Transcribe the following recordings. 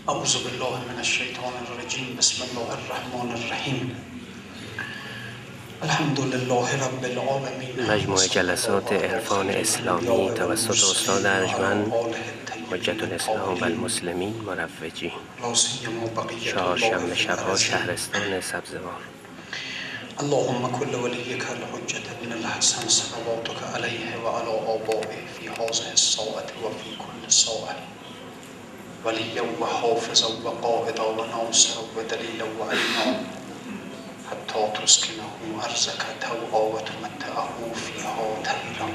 اعوذ بالله من الشیطان الرجیم. بسم الله الرحمن الرحیم. الحمد لله رب العالمین. مجموعه جلسات عرفان اسلامی توسط استاد ارجمند حجت الاسلام و المسلمین مروجی، چهارشنبه شب‌ها شهرستان سبزوار. اللهم كل وليك الحجة ابن الحسن صلواتك عليه وعلى آبائه في هذه الساعة وفي كل ساعة، وليا وحافظا وقائدا وناصرا ودليلا وعينا، حتى تسكنه أرضك طوعا وتمتعه فيها طويلا.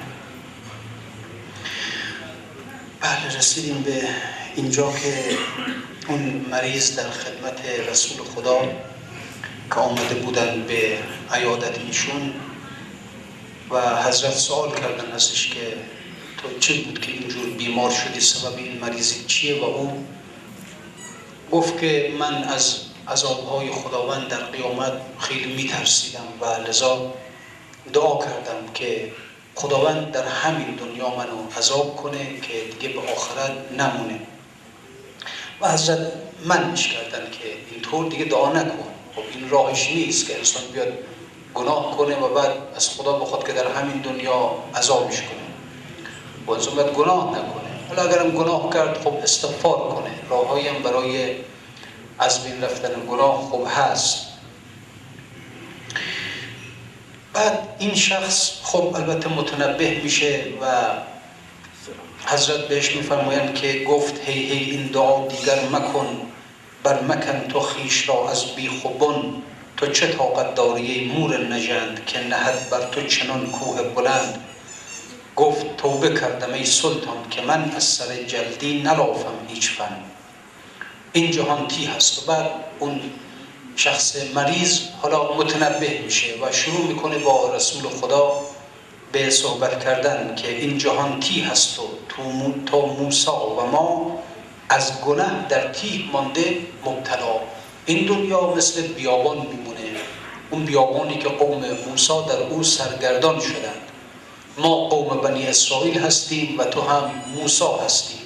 بله، رسیدیم به اینجا که اون مریض در خدمت رسول خدا که آمده بودن به عیادت ایشون و حضرت سوال کردن ازش که تو چه بود که اینجور بیمار شدی، سبب این مریضی چیه؟ و او گفت که من از عذابهای خداوند در قیامت خیلی میترسیدم و لذا دعا کردم که خداوند در همین دنیا منو عذاب کنه که دیگه به آخرت نمونه. و حضرت منعش کردن که اینطور دیگه دعا نکن. خب این راهش نیست که انسان بیاد گناه کنه و بعد از خدا بخواد که در همین دنیا عذابش کنه. و انسان باید گناه نکنه. حالا اگرم گناه کرد خب استغفار کنه. راههایی هم برای از بین رفتن گناه خوب هست. بعد این شخص خب البته متنبه میشه و حضرت بهش میفرمایند که گفت هی این دعا دیگر مکن، بر مکن تو خیش را از بیخوبان، تو چه طاقت داری مور نژند که نهد بر تو چنان کوه بلند. گفت توبه کردم ای سلطان که من از سر جلدی نلافم هیچ فن، این جهان تی هست. و بعد اون شخص مریض حالا متنبه میشه و شروع میکنه با رسول خدا به صحبت کردن که این جهان تی هست و تو موسی و ما از گناه در تیه مانده مبتلا. این دنیا مثل بیابان میمونه، اون بیابانی که قوم موسی در او سرگردان شدند. ما قوم بنی اسرائیل هستیم و تو هم موسی هستی.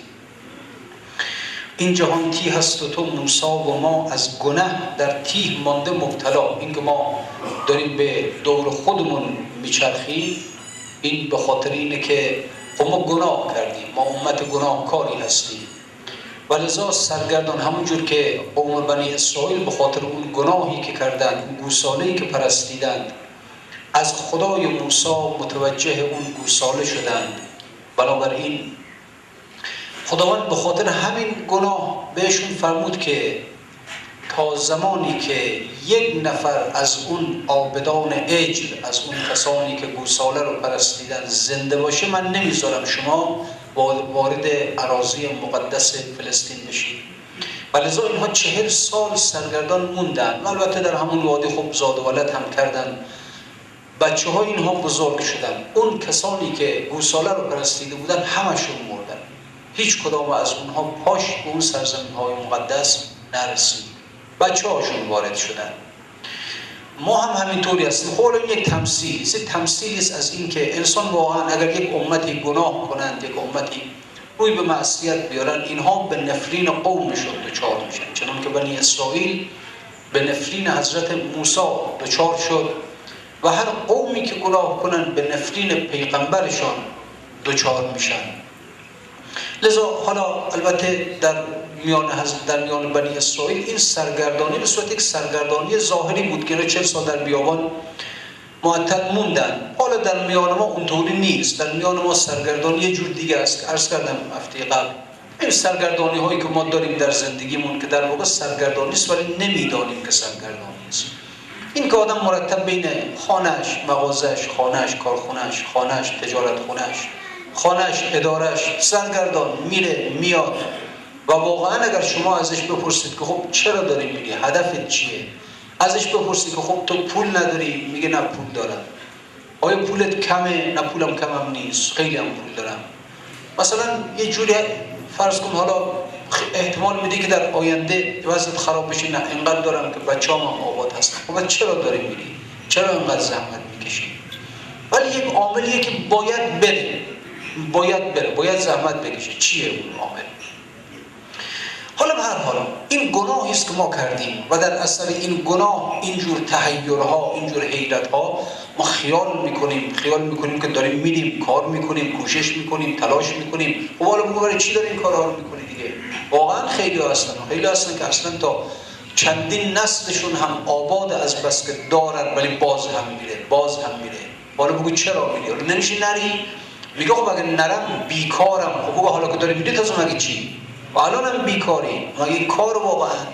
این جهان تیه هست و تو موسی و ما از گناه در تیه مانده مبتلا. این که ما داریم به دور خودمون میچرخیم، این به خاطر اینه که ما گناه کردیم، ما امت گناهکاری هستیم و لذا سرگردان. همونجور که قوم بنی اسرائیل به خاطر اون گناهی که کردند، اون گوساله‌ای که پرستیدند، از خدای موسی متوجه اون گوساله شدند. بنابراین خداوند به خاطر همین گناه بهشون فرمود که تا زمانی که یک نفر از اون عابدان عجل، از اون کسانی که گوساله رو پرستیدن زنده باشه، من نمیذارم شما وارد اراضی مقدس فلسطین بشید. و لذا اینها 40 سال سرگردان موندن و البته در همون وادی خوب زاد و ولد هم کردن. بچه های اینها بزرگ شدن. اون کسانی که گوساله رو پرستیده بودن همشون مردن. هیچ کدام از اونها پاش به اون سرزمین های مقدس نرسید. بچه هاشون وارد شدن. ما هم همینطوری هستیم. خب این یک تمثیلی است از این که انسان واقعا اگر یک امتی گناه کنند، یک امتی روی به معصیت بیارن، اینها به نفرین قومشون دچار میشن. چنانکه بنی اسرائیل به نفرین حضرت موسی دچار شد و هر قومی که گناه کنند به نفرین پیغمبرشان دچار میشن. لذا حالا البته در میان بنی اسرائیل این سرگردانی به صورت یک سرگردانی ظاهری بود که 40 سال در بیابان معطل موندن. حالا در میان ما اونطوری نیست. در میان ما سرگردانی یه جور دیگه است. عرض کردم هفته قبل این سرگردانی هایی که ما داریم در زندگیمون که در واقع سرگردانی است ولی نمیدانیم که سرگردانی است. این که آدم مرتب بین خانه‌اش، مغازه‌اش، خانه‌اش، کارخونه‌اش، خانه‌اش، تجارت خونه‌اش، خانه‌اش، اداره‌اش، سرگردان میره میاد. و واقعا اگر شما ازش بپرسید که خب چرا داری میری، هدفت چیه، ازش بپرسید که خب تو پول نداری، میگه نه پول دارم. آیا پولت کمه؟ نه پولم کمم نیست، خیلی هم پول دارم. مثلا یه جوری فرض کن حالا احتمال میده که در آینده وضعیت خراب بشه، نه اینقدر دارم که بچه‌ام هم آباد هستن. خب چرا داری میری؟ چرا اینقدر زحمت میکشی؟ ولی یک عاملیه که باید بره، باید زحمت بکشه. چیه اون عامل؟ حالا به هر حال این گناهی است که ما کردیم و در اثر این گناه اینجور تحیرها، اینجور حیرتها ما خیال میکنیم که داریم میریم، کار میکنیم، کوشش میکنیم، تلاش میکنیم. خب حالا بگو برای چی داری این کارها رو میکنی دیگه؟ واقعا خیلی هستن که اصلا تا چندین نسلشون هم آباد از بس که دارن ولی باز هم میره. حالا بگو چرا میری؟ نمیشه نری؟ میگه خب اگه نرم بیکارم. خب بگو حالا که داری میری تازه مگه چی؟ و الانم بیکاری. مگه این کار واقعا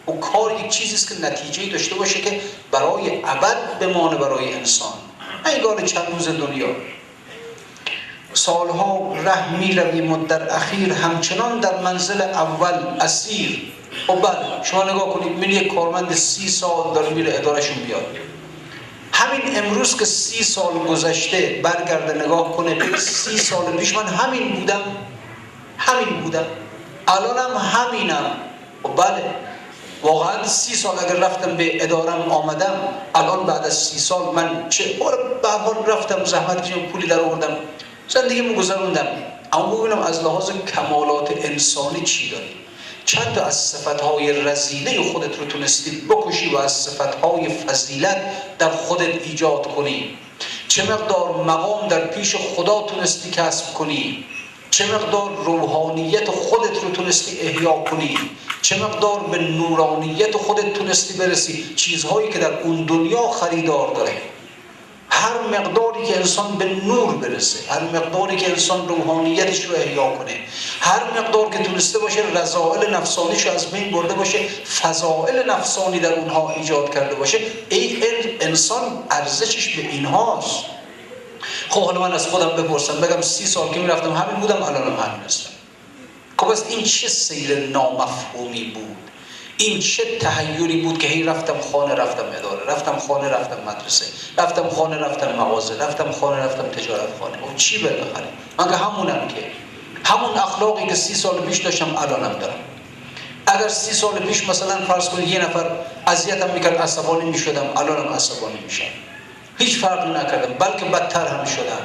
و کار یک چیزی است که نتیجه‌ای داشته باشه که برای ابد بمانه برای انسان، نه ایگار چند روز دنیا. سالها ره میرویم و در اخیر همچنان در منزل اول اسیر. خب بله شما نگاه کنید، من یک کارمند 30 سال داره میره ادارهشون بیاد. همین امروز که 30 سال گذشته برگرده نگاه کنه 30 سال پیش من همین بودم الانم همینم. و بله واقعا 30 سال اگر رفتم به ادارم آمدم، الان بعد از 30 سال من چه به هر حال رفتم زحمت کشیدم، پولی در آوردم، زندگیمو گذروندم. اما ببینم از لحاظ کمالات انسانی چی داری؟ چند تا از صفتهای رذیله خودت رو تونستی بکشی و از صفتهای فضیلت در خودت ایجاد کنی؟ چه مقدار مقام در پیش خدا تونستی کسب کنی؟ چه مقدار روحانیت خودت رو تونستی احیا کنی؟ چه مقدار به نورانیت خودت تونستی برسی؟ چیزهایی که در اون دنیا خریدار داره. هر مقداری که انسان به نور برسه، هر مقداری که انسان روحانیتش رو احیا کنه، هر مقدار که تونسته باشه رضایت نفسانیش رو از بین برده باشه، فضائل نفسانی در اونها ایجاد کرده باشه، ای انسان ارزشش به اینهاست. خب حالا من از خودم بپرسم بگم 30 سال که میرفتم همین بودم، الانم همین هستم. خب از این چه سیر نامفهومی بود؟ این چه تحیری بود که هی رفتم خانه رفتم اداره، رفتم خانه رفتم مدرسه، رفتم خانه رفتم مغازه، رفتم خانه رفتم تجارت خانه. اون چی بالاخره؟ من که همونم، که همون اخلاقی که 30 سال پیش داشتم الانم دارم. اگر 30 سال پیش مثلا فرض کنید یه نفر اذیتم میکرد عصبانی میشدم، الانم عصبانی میشم، هیچ فرقی نکردم بلکه بدتر هم شدم.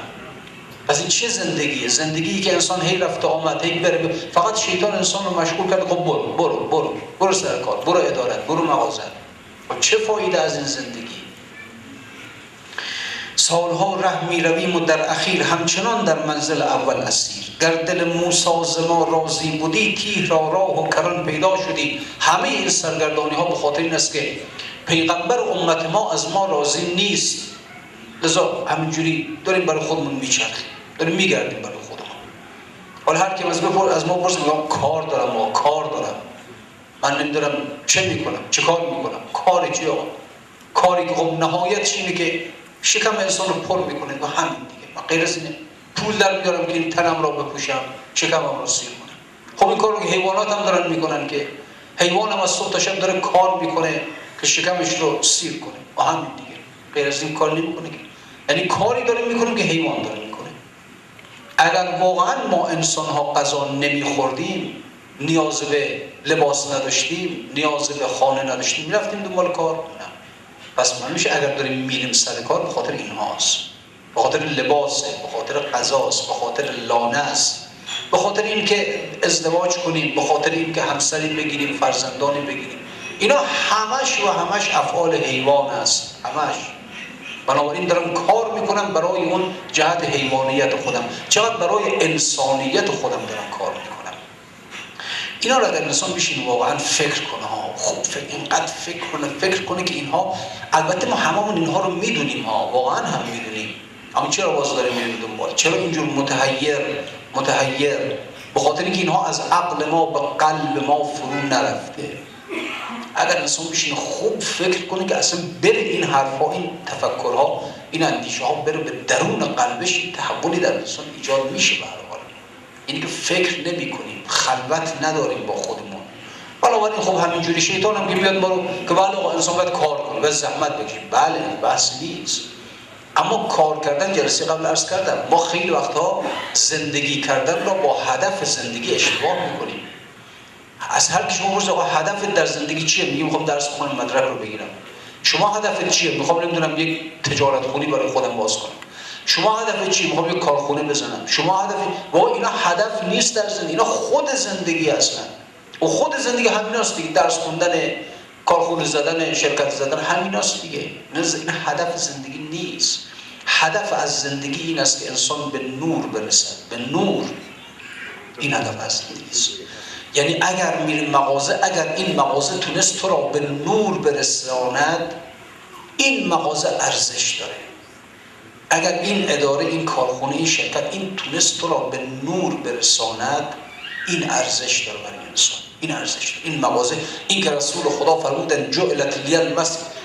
پس این چه زندگیه؟ زندگیی که انسان هی رفت آمد، هی بره، فقط شیطان انسان رو مشغول کرده. خب برو سر کار، برو ادارت، برو مغازه. و چه فایده از این زندگی؟ سالها ره می رویم و در اخیر همچنان در منزل اول اسیر. گر دل موسی ز ما راضی بودی، تیه را راه و کران پیدا شدی. همه این سرگردانی ها به خاطر این است که پیغمبر امت ما از ما راضی نیست، لذا همینجوری داریم برای خودمون میچرخیم، داریم میگردیم برای خودمون. حالا هر کی از ما پرسه میگم کار دارم، من نمیدونم چه میکنم، چه کار میکنم. کاری چی آقا؟ کاری که خب نهایتش اینه که شکم انسان رو پر میکنه و همین دیگه. من غیر از اینه پول در میارم که این تنم را بپوشم، شکمم رو سیر کنم. خب این کار رو که حیوانات هم دارن میکنن، که حیوان هم از صبح تا شب داره کار میکنه که شکمش رو سیر کنه و همین دیگه. غیر از این کار نمیکنه که، یعنی کاری داره میکنیم که حیوان داره میکنه. اگر واقعا ما انسان ها غذا نمیخوردیم، نیاز به لباس نداشتیم، نیاز به خانه نداشتیم، میرفتیم دنبال کار؟ نه. پس من میشه اگر داریم میریم سر کار به خاطر اینهاست، به خاطر لباسه، به خاطر غذاست، به خاطر لانه است، به خاطر این که ازدواج کنیم، به خاطر این که همسری بگیریم، فرزندانی بگیریم. اینا همش افعال حیوان است، همش. بنابراین دارم کار میکنم برای اون جهت حیوانیت خودم، چقدر برای انسانیت خودم دارم کار میکنم. اینا را در انسان بشین واقعا فکر کنه، خوب اینقدر فکر کنه که اینها، البته ما هممون اینها رو میدونیم، واقعا هم میدونیم، اما چرا باز داریم میریم دنبال؟ چرا اینجور متحیر؟ به خاطر اینکه اینها از عقل ما به قلب ما فرو نرفته. اگر انسان بشینه خوب فکر کنه که اصلا بره این حرفا، این تفکرها، این اندیشه ها بره به درون قلبش، تحولی در انسان ایجاد میشه. به هر حال اینی که فکر نمی کنیم، خلوت نداریم با خودمون. بنابراین خب همینجوری شیطان هم که بیاد ما رو که بله آقا انسان باید کار کنه، باید زحمت بکشه، بله بحث نیست. اما کار کردن، جلسه قبل عرض کردم، ما خیلی وقتها زندگی کردن را با هدف زندگی اشتباه میکنیم. از هر کی شما بپرسید آقا هدفت در زندگی چیه؟ میگم میخوام درس بخونم، مدرک رو بگیرم. شما هدفت چیه؟ میخوام نمیدونم یک تجارت خونی برای خودم باز کنم. شما هدفت چیه؟ میخوام یک کارخونه بزنم. شما هدف، واقعا اینا هدف نیست در زندگی، اینا خود زندگی هستن. و خود زندگی همین است دیگه، درس خوندن، کارخونه زدن، شرکت زدن، همین است دیگه. این هدف زندگی نیست. هدف از زندگی این است که انسان به نور برسد، به نور. این هدف اصلی نیست. یعنی اگر میری مغازه، اگر این مغازه تونست تو را به نور برساند، این مغازه ارزش داره. اگر این اداره، این کارخونه، این شرکت، این تونست تو را به نور برساند، این ارزش داره برای انسان. این ارزش داره. این مغازه، این که رسول خدا فرمودن جعلت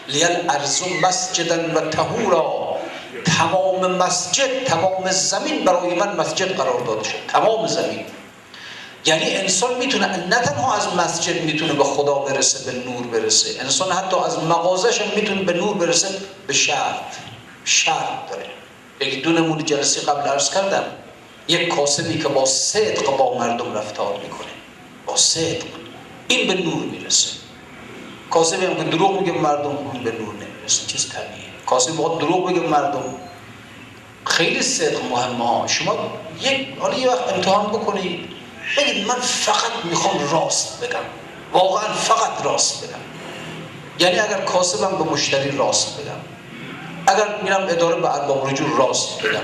لیل ارض مسجدا و طهورا، تمام مسجد، تمام زمین برای من مسجد قرار داده شد. تمام زمین. یعنی انسان میتونه، نه تنها از مسجد میتونه به خدا برسه، به نور برسه، انسان حتی از مغازش هم میتونه به نور برسه، به شرط داره. یکی دو نمونه جلسه قبل عرض کردم. یک کاسبی که با صدق با مردم رفتار میکنه، با صدق، این به نور میرسه. کاسبی هم که دروغ میگه مردم، اون به نور نمیرسه. چیز طبیعیه. کاسبی با دروغ میگه مردم، خیلی صدق مهمه ها. شما حالا یه وقت امتحان بکنید، بگید من فقط میخوام راست بگم، واقعا فقط راست بگم. یعنی اگر کاسبم به مشتری راست بگم، اگر میرم اداره به ارباب رجوع راست بگم،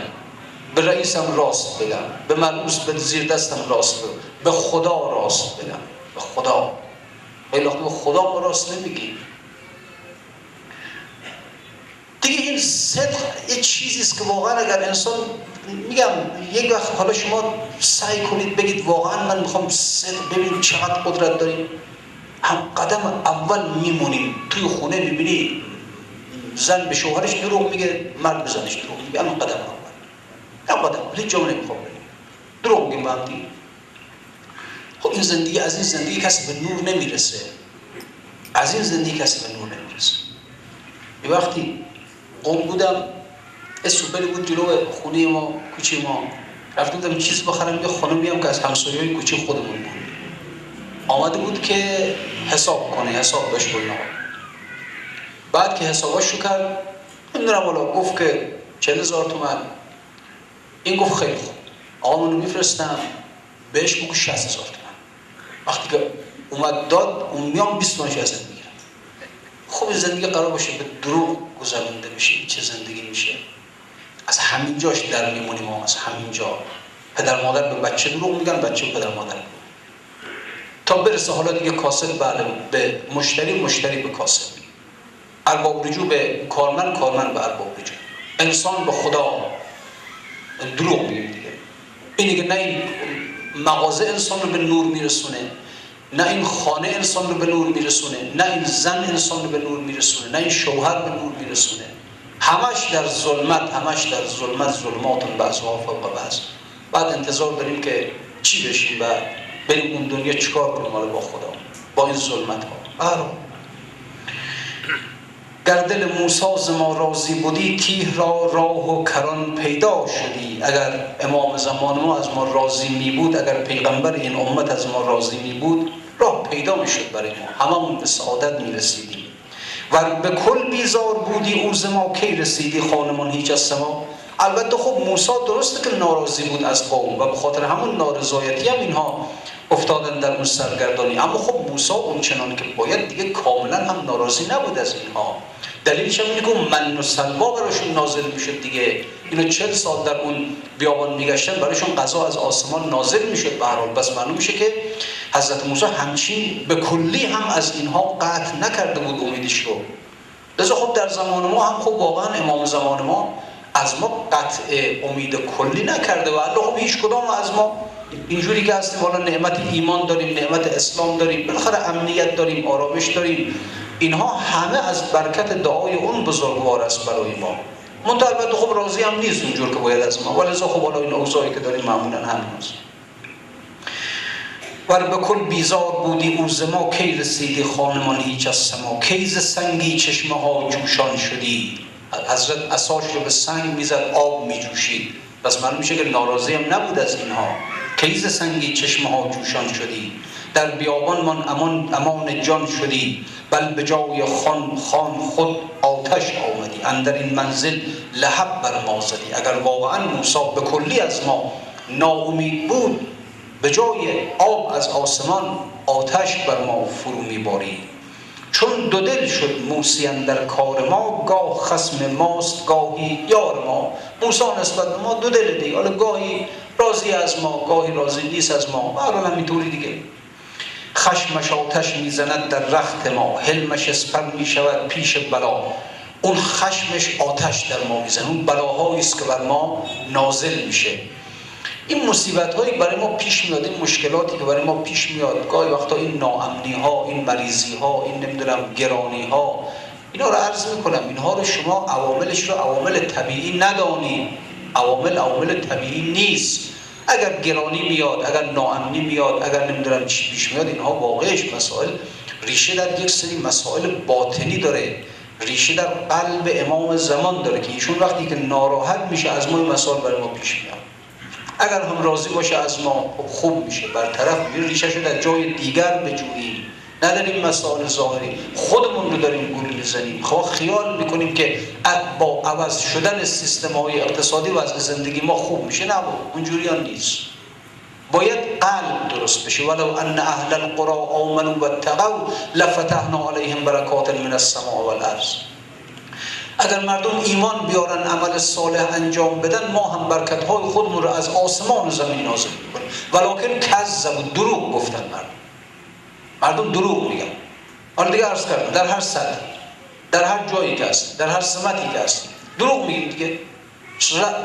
به رئیسم راست بگم، به مرؤوس، به زیر دستم راست بگم، به خدا راست بگم، به خدا. به خدا ما راست نمیگیم دیگه. این صدق یه چیزی است که واقعا اگر انسان، میگم یک وقت حالا شما سعی کنید بگید واقعا من میخوام صدق، ببینید چقدر قدرت داریم. هم قدم اول میمونیم توی خونه، میبینی زن به شوهرش دروغ میگه، مرد به زنش دروغ میگه، الان قدم اول، هیچ جا نمیخوام بریم، دروغ میگیم با هم دیگه. خب این زندگی، از این زندگی کسی به نور نمیرسه. از این زندگی کسی به نور نمیرسه. یه وقتی قم بودم، سوپری بود جلو خونه ما، کوچه ما، رفته بودم چیز بخرم. یه خانمی هم که از همسایه‌های کوچه خودمون بود، آمده بود که حساب کنه، حساب داشت کنه. بعد که حساباشو کرد، نمیدونم والا، گفت که 40,000 تومان. این گفت خیلی خوب، آقا منو میفرستم بهش بگو 60,000 تومان. وقتی که اومد داد، اون میام 20 تومانش ازت میگیرم. خب زندگی قرار باشه به دروغ گذرونده بشه، چه زندگی میشه؟ از همین جاش در میمونیم ما. از همین جا پدر مادر به بچه دروغ میگن، بچه به پدر مادر میگن، تا برسه حالا دیگه کاسب به مشتری، مشتری به کاسب، ارباب رجوع به کارمند، کارمند به ارباب رجوع، انسان به خدا دروغ میگه دیگه. این دیگه نه این مغازه انسان رو به نور میرسونه، نه این خانه انسان رو به نور میرسونه، نه این زن انسان رو به نور میرسونه، نه این شوهر به نور میرسونه. همش در ظلمت، همش در ظلمت، ظلمات بعضها فوق بعض. بعد انتظار داریم که چی بشیم و بریم اون دنیا چیکار کنیم با خدا، با این ظلمت ها. گر دل موسی ز ما راضی بودی، تیه را راه و کران پیدا شدی. اگر امام زمان ما از ما راضی می بود، اگر پیغمبر این امت از ما راضی می بود، راه پیدا می شد برای ما، هممون به سعادت می رسیدیم. ور به کل بیزار بودی، او ز ما کی رسیدی، خانمان هیچ از سما. البته خب موسی درسته که ناراضی بود از قوم و به خاطر همون نارضایتی هم اینها افتادن در اون سرگردانی، اما خب موسی اون چنان که باید دیگه کاملا هم ناراضی نبود از اینها. دلیلش هم اینه که من و سلوا براشون نازل میشد دیگه. اینا 40 سال در اون بیابان میگشتن، براشون غذا از آسمان نازل میشد به هر حال. بس معلوم میشه که حضرت موسی همچین به کلی هم از اینها قطع نکرده بود امیدش رو. لذا خب در زمان ما هم خب واقعا امام زمان ما از ما قطع امید کلی نکرده و الله خب هیچ کدام از ما اینجوری که هستیم حالا نعمت ایمان داریم، نعمت اسلام داریم، بالاخره امنیت داریم، آرامش داریم، اینها همه از برکت دعای اون بزرگوار است برای ما. منتها البته خب راضی هم نیست اونجور که باید از ما، ولذا خب حالا این اوضاعی که داریم معمولا همین است. ور به کل بیزار بودی، او ز ما کی رسیدی، خانمان هیچ از سما. کی ز سنگی چشمه ها جوشان شدی. حضرت عصاش رو به سنگ میزد، آب میجوشید. پس معلوم میشه که ناراضی هم نبود از اینها. کی ز سنگی چشمه ها جوشان شدی، در بیابان من امان جان شدی. بل به جای خان خود آتش آمدی، اندر این منزل لهب بر ما زدی. اگر واقعا موسی به کلی از ما ناامید بود، به جای آب از آسمان آتش بر ما فرو میباری. چون دو دل شد موسی اندر کار ما، گاه خصم ماست گاهی یار ما. موسی نسبت به ما دو دل دیگه، حالا گاهی راضی از ما گاهی راضی نیست از ما، برحال همینطوری دیگه. خشمش آتش میزند در رخت ما، حلمش اسپر میشود پیش بلا. اون خشمش آتش در ما میزنه، اون بلاهایی است که بر ما نازل میشه. این مصیبت هایی برای ما پیش میاد، این مشکلاتی که برای ما پیش میاد، گاهی وقتا این ناامنی ها، این مریضی ها، این نمیدونم گرانی ها، اینا رو عرض میکنم، اینها رو شما عواملش رو عوامل طبیعی ندانید. عوامل طبیعی نیست. اگر گرانی میاد، اگر ناامنی میاد، اگر نمیدونم چی پیش میاد، اینها واقعش مسائل ریشه در یک سری مسائل باطنی داره، ریشه در قلب امام زمان داره که ایشون وقتی که ناراحت میشه از ما این مسائل برای ما پیش میاد. اگر هم راضی باشه از ما خوب میشه، برطرف میشه. ریشه شو در جای دیگر بجوییم، نداریم مسائل ظاهری خودمون رو داریم گول میزنیم. خواه خیال میکنیم که با عوض شدن سیستم های اقتصادی وضع زندگی ما خوب میشه. نه، اونجوری ها نیست. باید قلب درست بشه. ولو ان اهل القرى آمنوا واتقوا لفتحنا علیهم برکات من السماء والارض. اگر مردم ایمان بیارن، عمل صالح انجام بدن، ما هم برکت‌های خودمون رو از آسمان و زمین نازل می‌کنیم. ولکن کذبوا، دروغ گفتن مردم دروغ میگن. حالا دیگه عرض کردم در هر سطح، در هر جایی که هست، در هر سمتی که هست دروغ میگیم دیگه.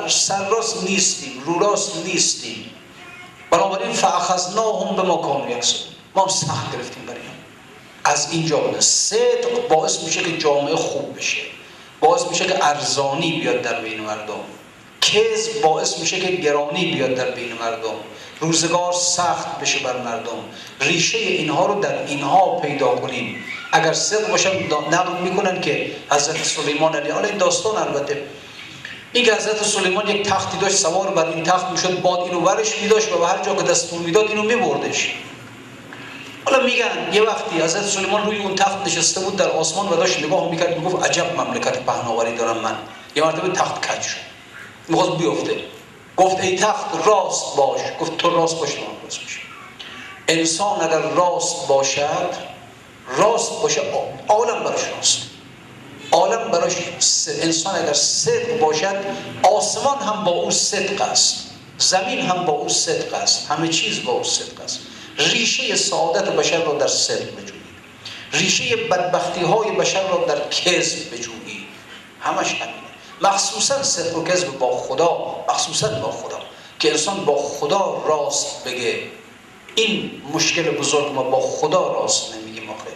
سرراست نیستیم، رو راست نیستیم. بنابراین فاخذناهم بما كانوا یکسبون، ما هم سخت گرفتیم برای هم. از اینجا بود صدق باعث میشه که جامعه خوب بشه، باعث میشه که ارزانی بیاد در بین مردم. کذب باعث میشه که گرانی بیاد در بین مردم، روزگار سخت بشه بر مردم. ریشه اینها رو در اینها پیدا کنیم. اگر صدق باشن نقل میکنن که حضرت سلیمان علیه، حالا این داستان البته، این که حضرت سلیمان یک تختی داشت، سوار بر این تخت میشد، باد اینو ورش میداشت و به هر جا که دستور میداد اینو میبردش. حالا میگن یه وقتی حضرت سلیمان روی اون تخت نشسته بود در آسمان و داشت نگاه میکرد، میگفت عجب مملکت پهناوری دارم من. یه مرتبه تخت کج شد، میخواست بیفته. گفت ای تخت راست باش. گفت تو راست باش، تو راست باش. انسان اگر راست باشد، عالم براش راست. عالم براش انسان اگر صدق باشد، آسمان هم با او صدق است، زمین هم با او صدق است، همه چیز با او صدق است. ریشه سعادت بشر را در صدق بجویید، ریشه بدبختی های بشر را در کذب بجویید. همش همینه. مخصوصا صدق و کذب با خدا، مخصوصا با خدا، که انسان با خدا راست بگه. این مشکل بزرگ، ما با خدا راست نمیگیم. آخه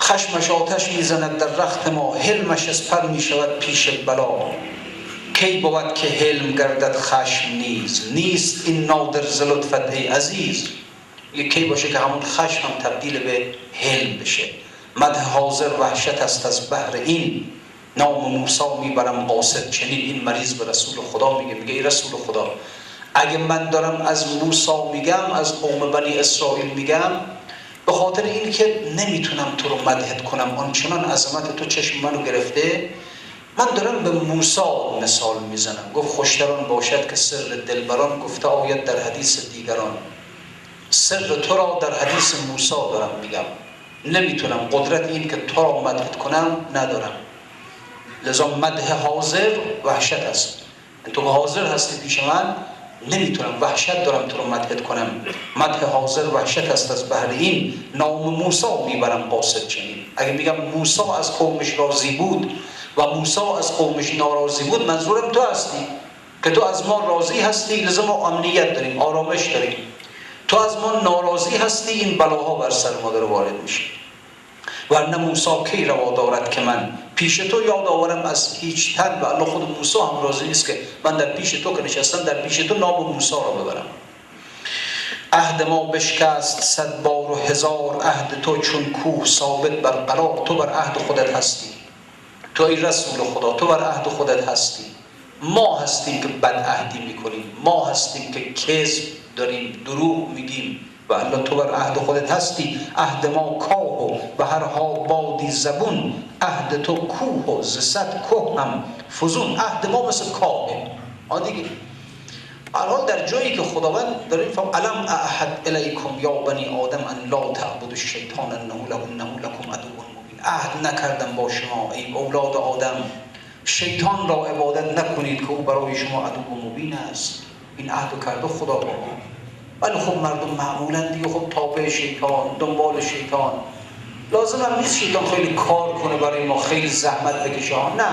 خشمش آتش میزند در رخت ما، حلمش اسپر میشود پیش بلا. کی بود که حلم گردد خشم نیست این نادر ز لطفت ای عزیز. یه کی باشه که همون خشم هم تبدیل به حلم بشه. مدح حاضر وحشت است از بحر این، نام موسی میبرم قاصد چنین. این مریض به رسول خدا میگه ای رسول خدا، اگه من دارم از موسی میگم، از قوم بنی اسرائیل میگم، به خاطر این که نمیتونم تو رو مدحت کنم، آنچنان عظمت تو چشم منو گرفته، من دارم به موسی مثال میزنم. گفت خوشتران باشد که سر دلبران گفته آید در حدیث دیگران. سر تو را در حدیث موسی دارم میگم، نمیتونم، قدرت این که تو را مدحت کنم ندارم. لذا مدح حاضر وحشت است. تو حاضر هستی پیش من، نمیتونم، وحشت دارم تو رو مدحت کنم. مدح حاضر وحشت است از بهر این، نام موسی میبرم قاصد چنین. اگه میگم موسی از قومش راضی بود و موسی از قومش ناراضی بود، منظورم تو هستی که تو از ما راضی هستی، لذا ما امنیت داریم، آرامش داریم. تو از ما ناراضی هستی، این بلاها بر سر ما داره وارد میشه. ورنه موسی کی روا دارد که من پیش تو یاد آورم از هیچ تن. و الله خود موسی هم راضی نیست که من در پیش تو که نشستم، در پیش تو نام موسی را ببرم. عهد ما بشکست 100 بار و 1000 عهد تو چون کوه ثابت بر قرار. تو بر عهد خودت هستی، تو ای رسول خدا، تو بر عهد خودت هستی. ما هستیم که بد عهدی میکنیم، ما هستیم که کذب داریم، دروغ میگیم، و الله تو بر عهد خودت هستی. عهد ما کاه و هر ها بادی زبون، عهد تو کوه و ز 100 که هم فزون. عهد ما مثل کاهه دیگه. الان در جایی که خداوند داره میفهم الم اعهد الیکم یا بنی آدم ان لا تعبدوا الشیطان انه لکم عدو مبین. عهد نکردم با شما ای اولاد آدم شیطان را عبادت نکنید که او برای شما عدو مبین است. این عهد کرده خدا با ما. ولی خب مردم معمولا دیگه خب تابع شیطان، دنبال شیطان. لازم هم نیست شیطان خیلی کار کنه برای ما، خیلی زحمت بکشه. نه،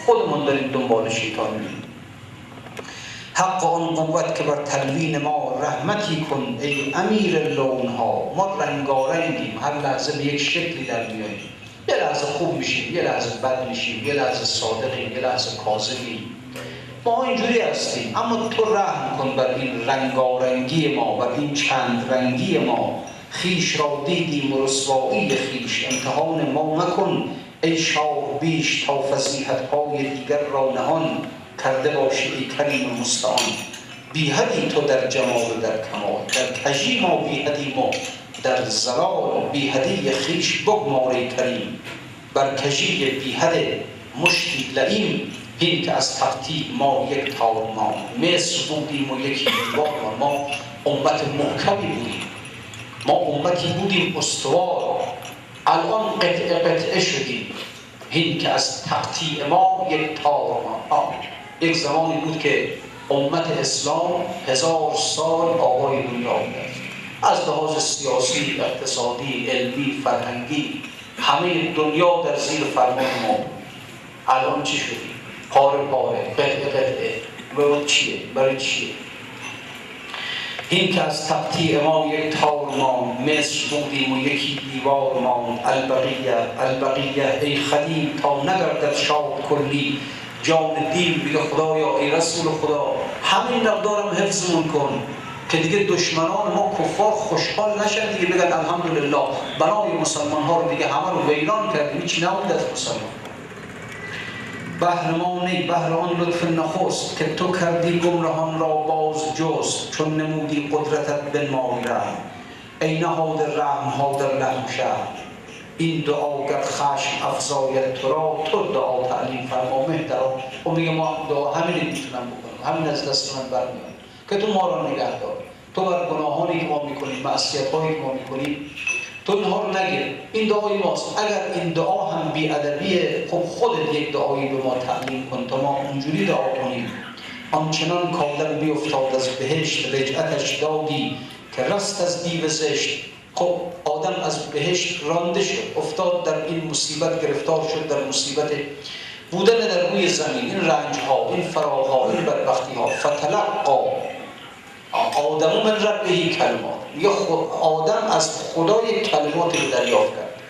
خودمون داریم دنبال شیطان میریم. حق آن قوت که بر تلوین ما رحمتی کن ای امیر لونها. ما رنگارنگیم، هر لحظه به یک شکلی در میاییم. یه لحظه خوب میشیم، یه لحظه بد میشیم، یه لحظه صادقیم، یه لحظه کاذبیم. ما اینجوری هستیم. اما تو رحم کن بر این رنگارنگی ما، بر این چند رنگی ما. خیش را دیدیم و رسوایی خیش امتحان ما مکن ای شاه بیش تا فضیحت‌های دیگر را نهان کرده باشی ای کریم مستعان. بی حدی تو در جمال و در کمال، در کژی ما بی حدیم و در زلال. بی حدی خیش بگمار ای کریم، بر کژی بی حد مشتی لئیم. این که از تقطیع ما یک تار ما مصر بودیم و یکی دیوار ما امت محکمی بودیم، ما امتی بودیم استوار. الان قطعه قطعه شدیم. این که از تقطیع ما یک تار ما. یک زمانی بود که امت اسلام 1000 سال آقای دنیا بود، از لحاظ سیاسی، اقتصادی، علمی، فرهنگی همه دنیا در زیر فرمان ما. الان چی شدیم؟ پاره پاره، قطعه قطعه. برای چیه؟ برای چیه؟ این که از تقطیع ما یک تار ما مصر بودیم و یکی دیوار ما. البقیه ای خدیم تا نگردد شاد کلی جان دین. میگه خدایا ای رسول خدا همین مقدارم حفظمون کن که دیگه دشمنان ما کفار خوشحال نشن دیگه، بگن الحمدلله بنای مسلمان ها رو دیگه همه رو ویران کردیم، هیچی نموند از مسلمان. بهر ما نی بهر آن لطف نخست که تو کردی گمراهان را باز جست. چون نمودی قدرتت بنمای رحم ای نهاد رحم ها در لحم شهر. این دعا گر خشم افزاید تو را تو دعا تعلیم فرما مهترا. و میگه ما دعا همین میتونم بکنم، همین از دست من برمیاد که تو ما را نگه دار. تو بر گناهانی که ما میکنیم، معصیت هایی که ما میکنیم، تو اینها رو نگیر. این دعای ماست. اگر این دعا هم بی‌ادبیه، خب خودت یک دعایی به ما تعلیم کن تا ما اونجوری دعا کنیم. آنچنان کآدم بیفتاد از بهشت رجعتش دادی که رست از دیو زشت. خب آدم از بهشت رانده شد، افتاد در این مصیبت، گرفتار شد در مصیبت بودن در روی زمین، این رنج ها، این فراغ این بدبختی ها. فتلقا آدم من ربه کلمات. یا آدم از خدا یک کلماتی رو دریافت کرد،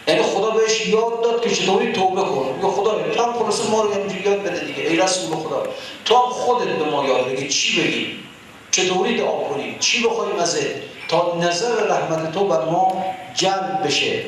یعنی خدا بهش یاد داد که چطوری توبه کن. یا خدا تو هم خلاصه ما رو همینجوری یاد بده دیگه. ای رسول خدا تو هم خودت به ما یاد بگی چی بگیم، چطوری دعا کنیم، چی بخوایم ازت تا نظر رحمت تو بر ما جلب بشه.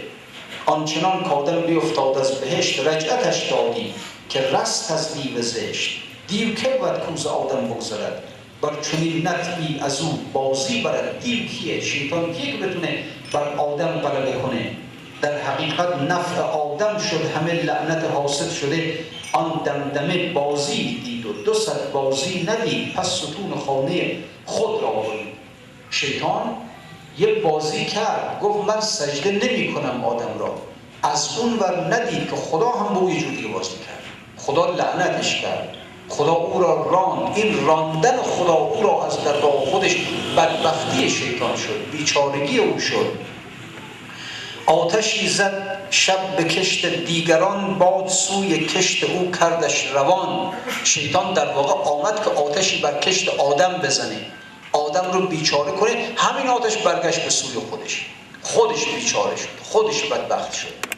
آنچنان کآدم بیفتاد از بهشت رجعتش دادی که رست از دیو زشت. دیو که باید کوز آدم بگذرد بر چنین نطعی از او بازی برد. دیو کیه؟ شیطان کیه که بتونه بر آدم غلبه کنه؟ در حقیقت نفع آدم شد همه لعنت حاسد شده. آن دمدمه بازی دید و 200 بازی ندید، پس ستون خانه خود را برید. شیطان یه بازی کرد، گفت من سجده نمی کنم آدم را. از اون ور ندید که خدا هم به یه جوری بازی کرد، خدا لعنتش کرد، خدا او را راند. این راندن خدا او را از در راه خودش بدبختی شیطان شد، بیچارگی او شد. آتشی زد شب به کشت دیگران، باد سوی کشت او کردش روان. شیطان در واقع آمد که آتشی بر کشت آدم بزنه، آدم رو بیچاره کنه. همین آتش برگشت به سوی خودش بیچاره شد، خودش بدبخت شد.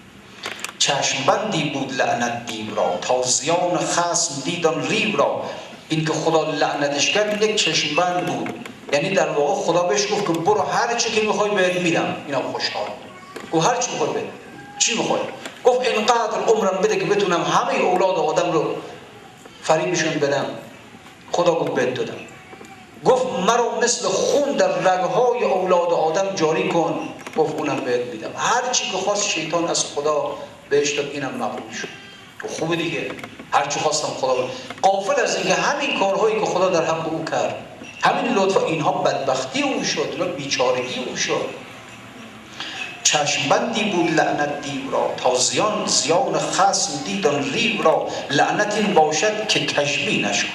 چشم بندی بود لعنت دیو را، تا زیان خصم دیدان ریو را. این که خدا لعنتش کرد یک چشم بند بود، یعنی در واقع خدا بهش گفت که برو هر چی که میخوای بهت میدم. اینا خوشحال گفت هر چی میخوای بده. چی میخوای؟ گفت اینقدر عمرم بده که بتونم همه اولاد آدم رو فریبشون بدم. خدا گفت بهت دادم. گفت مرا مثل خون در رگهای اولاد آدم جاری کن. گفت اونم بهت میدم. هر چی که خواست شیطان از خدا بهش داد، اینم مقبول شد. خوبه دیگه، هرچی خواستم خدا بود. غافل از اینکه همین کارهایی که خدا در حق او کرد، همین لطف، اینها بدبختی او شد، اینا بیچارگی او شد. چشمبندی بود لعنت دیو را، تا زیان خصم دیدان ریو را. لعنت این باشد که کجبی نشد،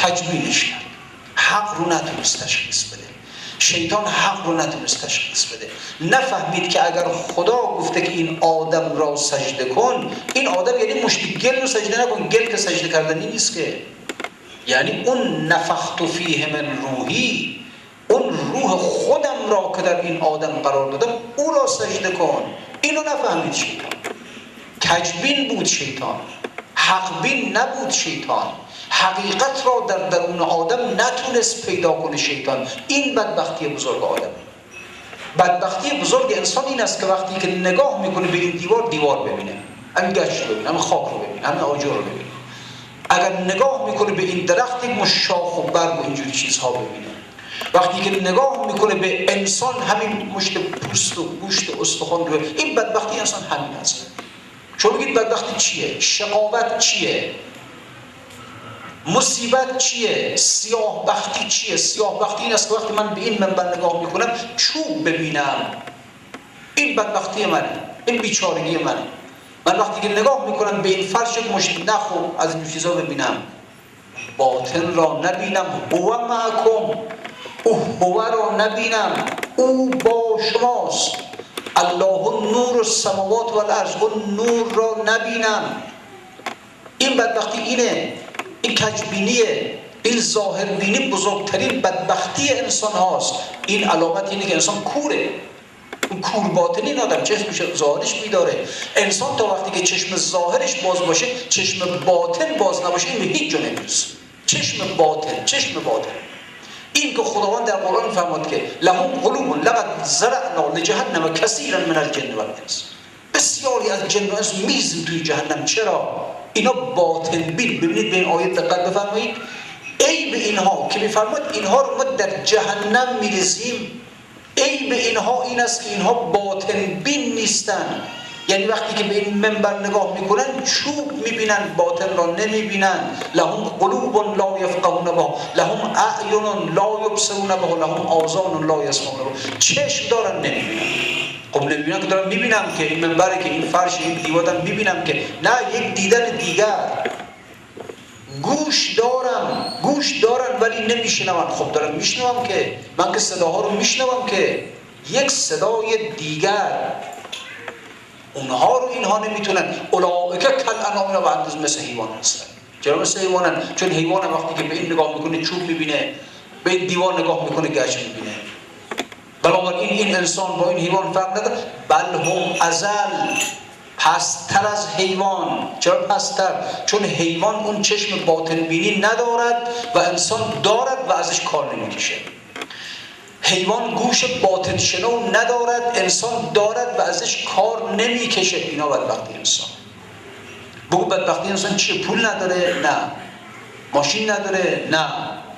کجبی نشد، حق رو نتونست تشخیص بده، شیطان حق رو نتونست تشخیص بده. نفهمید که اگر خدا گفته که این آدم را سجده کن، این آدم یعنی مشتی گل رو سجده نکن. گل که سجده کردنی نیست که، یعنی اون نفخت فیه من روحی، اون روح خودم را که در این آدم قرار دادم او را سجده کن. اینو نفهمید شیطان. کجبین بود شیطان، حقبین نبود شیطان. حقیقت را در درون آدم نتونست پیدا کنه شیطان. این بدبختی بزرگ آدم. بدبختی بزرگ انسان این است که وقتی که نگاه میکنه به این دیوار ببینه، همین گچ رو ببینه، همین خاک رو ببینه، همین آجر رو ببینه. اگر نگاه میکنه به این درخت، یک مشاخ و برگ و اینجوری چیزها ببینه. وقتی که نگاه میکنه به انسان، همین مشت پوست و گوشت و استخوان رو ببینه. این بدبختی انسان همین است. شما بگید بدبختی چیه؟ شقاوت چیه؟ مصیبت چیه؟ سیاه بختی چیه؟ سیاه بختی این است که وقتی من به این منبع نگاه میکنم چوب ببینم، این بدبختی منه، این بیچارگی منه. من وقتی که نگاه میکنم به این فرش مشت نخ و از این چیزا ببینم، باطن را نبینم. هو معکم، او هو را نبینم، او با شماست. الله نور السماوات و الارض، اون نور را نبینم. این بدبختی اینه، این کجبینیه، این ظاهربینی بزرگترین بدبختی انسان هاست. این علامت اینه که انسان کوره، اون کور باطنی این آدم چشمش ظاهرش میداره. انسان تا وقتی که چشم ظاهرش باز باشه، چشم باطن باز نباشه، این به هیچ جا نمیرسه. چشم باطن، چشم باطن. این که خداوند در قرآن فرمود که لهم قلوب لقد زرعنا لجهنم کثیرا من الجن والانس، بسیاری از جن و انس میزیم توی جهنم. چرا؟ اینا باطن بین. ببینید به این آیه دقت بفرمایید. عیب اینها که میفرماد اینها رو ما در جهنم میریزیم، عیب اینها این است که اینها باطن بین نیستن. یعنی وقتی که به این منبر نگاه میکنن چوب میبینن، باطن را نمیبینن. لهم قلوب لا یفقهون بها، لهم اعین لا یبصرون بها، لهم آذان لا یسمعون بها. چشم دارن نمیبینن. خب نمیبینن که دارن میبینم که این منبره، که این فرش، این دیوار دارن میبینم که نه، یک دیدن دیگر. گوش دارن ولی نمیشنون. خب دارن میشنوم که من که صداها رو میشنوم که یک صدای دیگر. اونها رو اینها نمیتونن. اولئک کالانعام و اندز مثل حیوان هستن. چرا مثل حیوانن؟ چون حیوان وقتی که به این نگاه میکنه چوب میبینه، به این دیوار نگاه میکنه گچ میبینه. بنابراین این انسان با این حیوان فرق نداره. بل هم اضل، پستر از حیوان. چرا پستر؟ چون حیوان اون چشم باطن بینی ندارد و انسان دارد و ازش کار نمیکشه. حیوان گوش باطن شنو ندارد، انسان دارد و ازش کار نمیکشه. اینا بدبختی انسان. بگو بدبختی انسان چیه؟ پول نداره؟ نه. ماشین نداره؟ نه.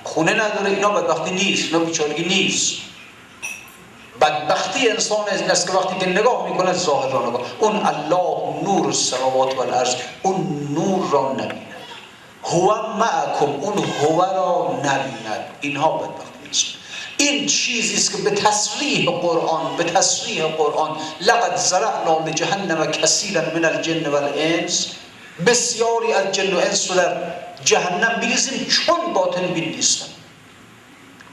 خونه نداره؟ اینا بدبختی نیست، اینا بیچارگی نیست. بدبختی انسان این است که وقتی که نگاه میکنه ظاهر را نگاه، اون الله نور السماوات و الارض، اون نور را نبیند. هو معکم، اون هو را نبیند. اینها بدبختی انسان. این چیزی است که به تصریح قرآن لقد زرعنا لجهنم کثیرا من الجن والانس، بسیاری از جن و انس رو در جهنم میریزیم چون باطن بین نیستن.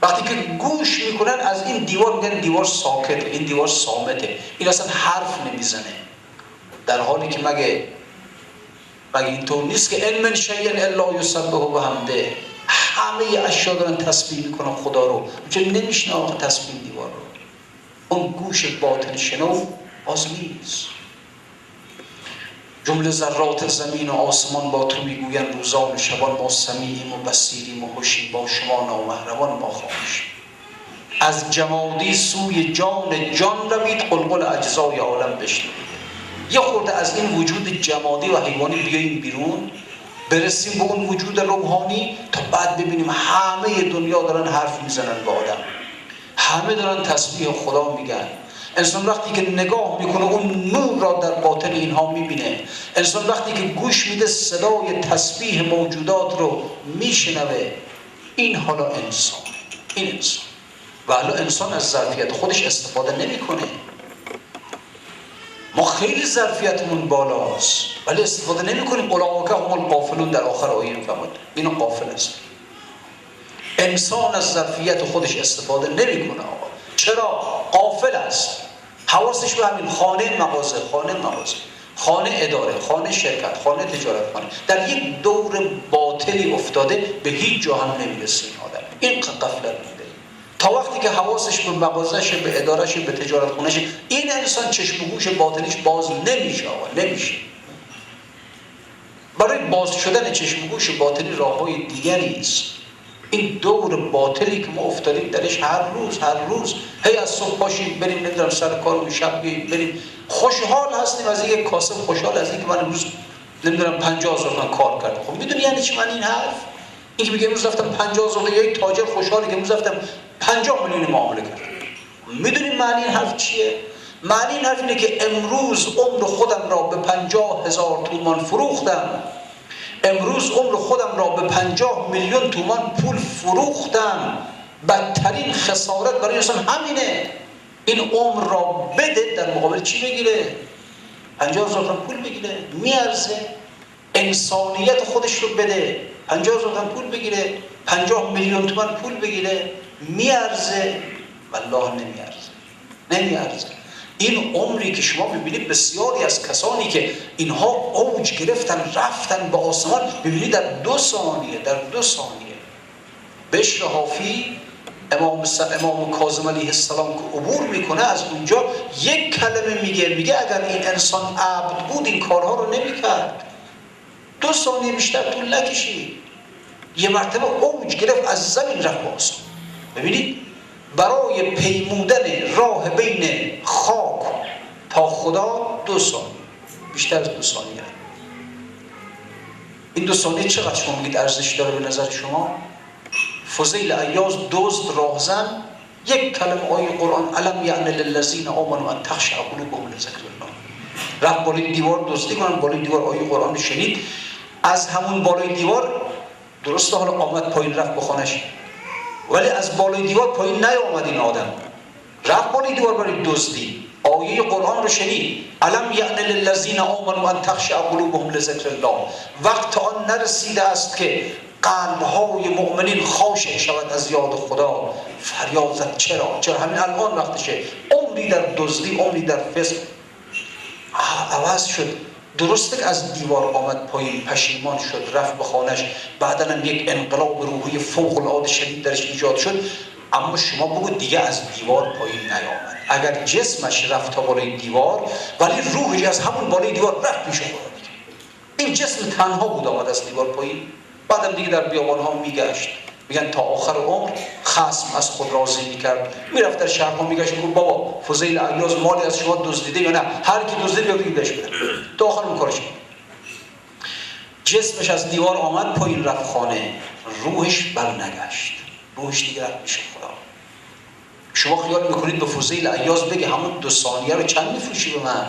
وقتی که گوش میکنن از این دیوار میگن دیوار ساکته، این دیوار صامته، این اصلا حرف نمیزنه. در حالی که مگه اینطور نیست که ان من شیء الا یسبح بحمده، همه اشیا دارن تسبیح میکنن خدا رو، چون نمیشنن تسبیح دیوار رو. اون گوش باطن شنو باز نیست. جمله ذرات زمین و آسمان با تو میگویند روزان و شبان، ما سمیعیم و بصیریم و هوشیم، با شما نامهربان ما خاموشیم. از جمادی سوی جان روید، قلقل اجزای عالم بشنوید. یه خورده از این وجود جمادی و حیوانی بیاییم بیرون، برسیم به اون وجود روحانی، تا بعد ببینیم همه دنیا دارن حرف میزنن با آدم، همه دارن تسبیح خدا میگن، انسان وقتی که نگاه میکنه اون نور را در باطن اینها میبینه. انسان وقتی که گوش میده صدای تسبیح موجودات رو میشنوه. این حالا انسان، این انسان. و حالا انسان از ظرفیت خودش استفاده نمیکنه. ما خیلی ظرفیتمون بالاست ولی استفاده نمیکنیم. اولئک هم الغافلون در آخر آیه میفرماد اینو غافل است. انسان از ظرفیت خودش استفاده نمیکنه. آقا چرا؟ غافل است. حواسش به همین خانه مغازه، خانه اداره، خانه شرکت، خانه تجارت خانه، در یک دور باطلی افتاده، به هیچ جا هم نمیرسه این آدم. این غفلت میده تا وقتی که حواسش به مغازش، به ادارش، به تجارت خونهش، این انسان چشم و گوش باطنیش باز نمیشه. آقا نمیشه. برای باز شدن چشم و گوش باطنی راههای دیگری است. این دور باطلی که ما افتادیم درش هر روز هی از صبح پاشیم بریم نمیدونم سر کار، شب بریم خوشحال هستیم از یک کاسب، خوشحال از اینکه من امروز نمیدونم 50,000 تومان کار کردم. خب میدونی یعنی چی من این حرف؟ این که میگه امروز رفتم 50,000 یا یک تاجر خوشحاله که امروز رفتم 50 میلیون معامله کردم. میدونی معنی این حرف چیه؟ معنی این حرف اینه که امروز عمر خودم را به 50,000 تومان فروختم. امروز عمر خودم را به 50 میلیون تومان پول فروختم. بدترین خسارت برای انسان همینه. این عمر را بده در مقابل چی بگیره؟ 50,000 تومان پول بگیره. میارزه؟ انسانیت خودش رو بده 50,000 تومان پول بگیره، 50 میلیون تومان پول بگیره. میارزه؟ والله نمیارزه. این عمری که شما میبینید بسیاری از کسانی که اینها اوج گرفتن رفتن به آسمان، میبینید در 2 ثانیه بشر حافی امام کاظم علیه السلام که عبور میکنه از اونجا یک کلمه میگه اگر این انسان عبد بود این کارها رو نمیکرد. 2 ثانیه بیشتر طول نکشید. یه مرتبه اوج گرفت از زمین رفت به آسمان. ببینید برای پیمودن راه بین خاک تا خدا 2 ثانیه، بیشتر از 2 ثانیه. این 2 ثانیه چقدر شما میگید ارزش داره به نظر شما؟ فضیل عیاض دزد راهزن یک کلمه آیه قرآن الم یعن للذین آمنوا ان تخشع قلوبهم لذکر الله، رفت بالای دیوار دزدی کنن، بالای دیوار آیه قرآن شنید، از همون بالای دیوار درسته حالا آمد پایین رفت بخونش، ولی از بالای دیوار پایین نیامد این آدم، رفت بالای دیوار برای دزدی، آیه قرآن رو شنید الم یعن للذین آمنوا ان تخشع قلوبهم لذکر الله، وقت آن نرسیده است که قلب‌های مؤمنین خاشع شود از یاد خدا. فریاد زد چرا همین الان وقتشه. عمری در دزدی، عمری در فسق عوض شد. درسته که از دیوار آمد پایین، پشیمان شد، رفت به خانه‌اش، بعداً هم یک انقلاب روحی فوق العاده شدید درش ایجاد شد، اما شما بگو دیگه از دیوار پایین نیامد. اگر جسمش رفت تا بالای دیوار ولی روحش از همون بالای دیوار رفت پیش خدا دیگه. این جسم تنها بود آمد از دیوار پایین، بعدم دیگه در بیابان‌ها میگشت. میگن تا آخر عمر خصم از خود راضی میکرد، میرفت در شهرها میگشت میگفت بابا فضیل عیاض مالی از شما دزدیده یا نه، هر کی دزدید بیا بگیرش بده. تا آخر اون کارش جسمش از دیوار آمد پایین رفت خانه، روحش برنگشت، روحش دیگه رفت پیش خدا. شما خیال میکنید به فضیل عیاض بگه همون 2 ثانیه رو چند میفروشی به من؟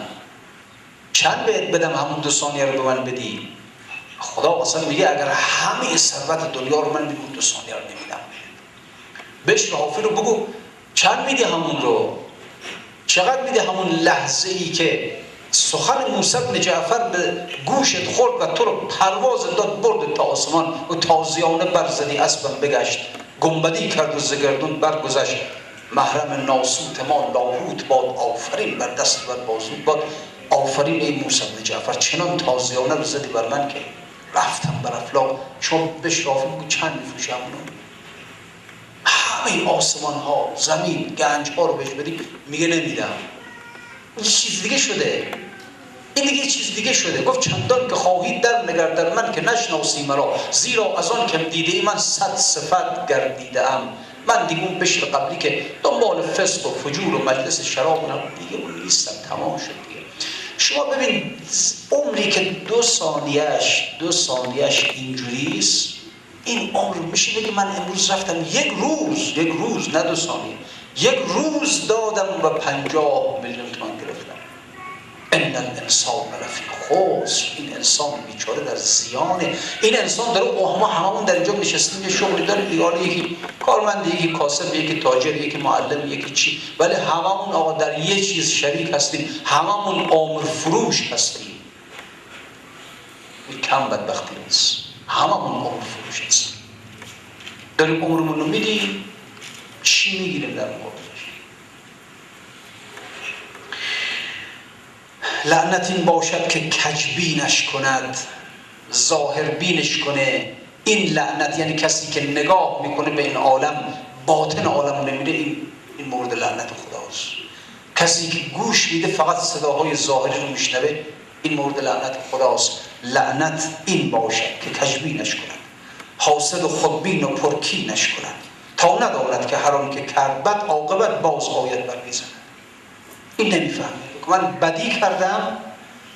چند بهت بدم همون 2 ثانیه رو به من بدی؟ خدا اصلا میگه اگر همه ثروت دنیا رو من میگم 2 ثانیه رو نمیدم. بشر حافی رو بگو چند میده همون رو؟ چقدر میده همون لحظه ای که سخن موسی بن جعفر به گوشت خورد و تو رو پرواز داد برد تا آسمان و تازیانه برزدی اسبم بگشت، گنبدی کرد و زگردون برگذشت، محرم ناسوت ما لاهوت باد، آفرین بر دست بر بازو باد. آفرین ای موسی بن جعفر، چنان تازیانه رو زدی بر من که رفتم بر افلاک. شما بهش رافی بگو چند میفروشی همونو؟ همه آسمان ها، زمین، گنج ها رو بهش بدی، میگه نمیدم. یه چیز دیگه شده، این دیگه چیز دیگه شده. گفت چندان که خواهید در نگر در من که نشناسی مرا، زیرا از آن که دیده ای من 100 صفت گردیده ام. من دیگه اون بشر قبلی که دنبال فسق و فجور و مجلس شراب نبود دیگه اون نیستم، تمام شد دیگه. شما ببین عمری که 2 ثانیهش اینجوریست، این عمر میشه بگی من امروز رفتم یک روز نه 2 ثانیه، یک روز دادم و 50 میلیون تومان گرفتم. ان الانسان لفی خسر، این انسان بیچاره در زیانه. این انسان داره، ما هممون در اینجا نشستیم یه شغلی داریم دیگه، یکی کارمند، یکی کاسب، یکی تاجر، یکی معلم، یکی چی، ولی هممون آقا در یه چیز شریک هستیم، هممون آمر فروش هستیم. این کم بدبختی نیست، هممون آمر فروش هستیم. داریم عمرمون رو میدیم، چی میگیریم در مقابلش؟ لعنت این باشد که کجبینش کند، ظاهر بینش کنه. این لعنت یعنی کسی که نگاه میکنه به این عالم، باطن عالم رو نمیده، این مورد لعنت خداست. کسی که گوش میده فقط صداهای ظاهری رو میشنوه، این مورد لعنت خداست. لعنت این باشد که کجبینش کند، حاسد و خودبین و پرکینش کند، تا نداند که هر آن که کرد بد عاقبت باز آید بر میزند. این نمیفهمه. من بدی کردم،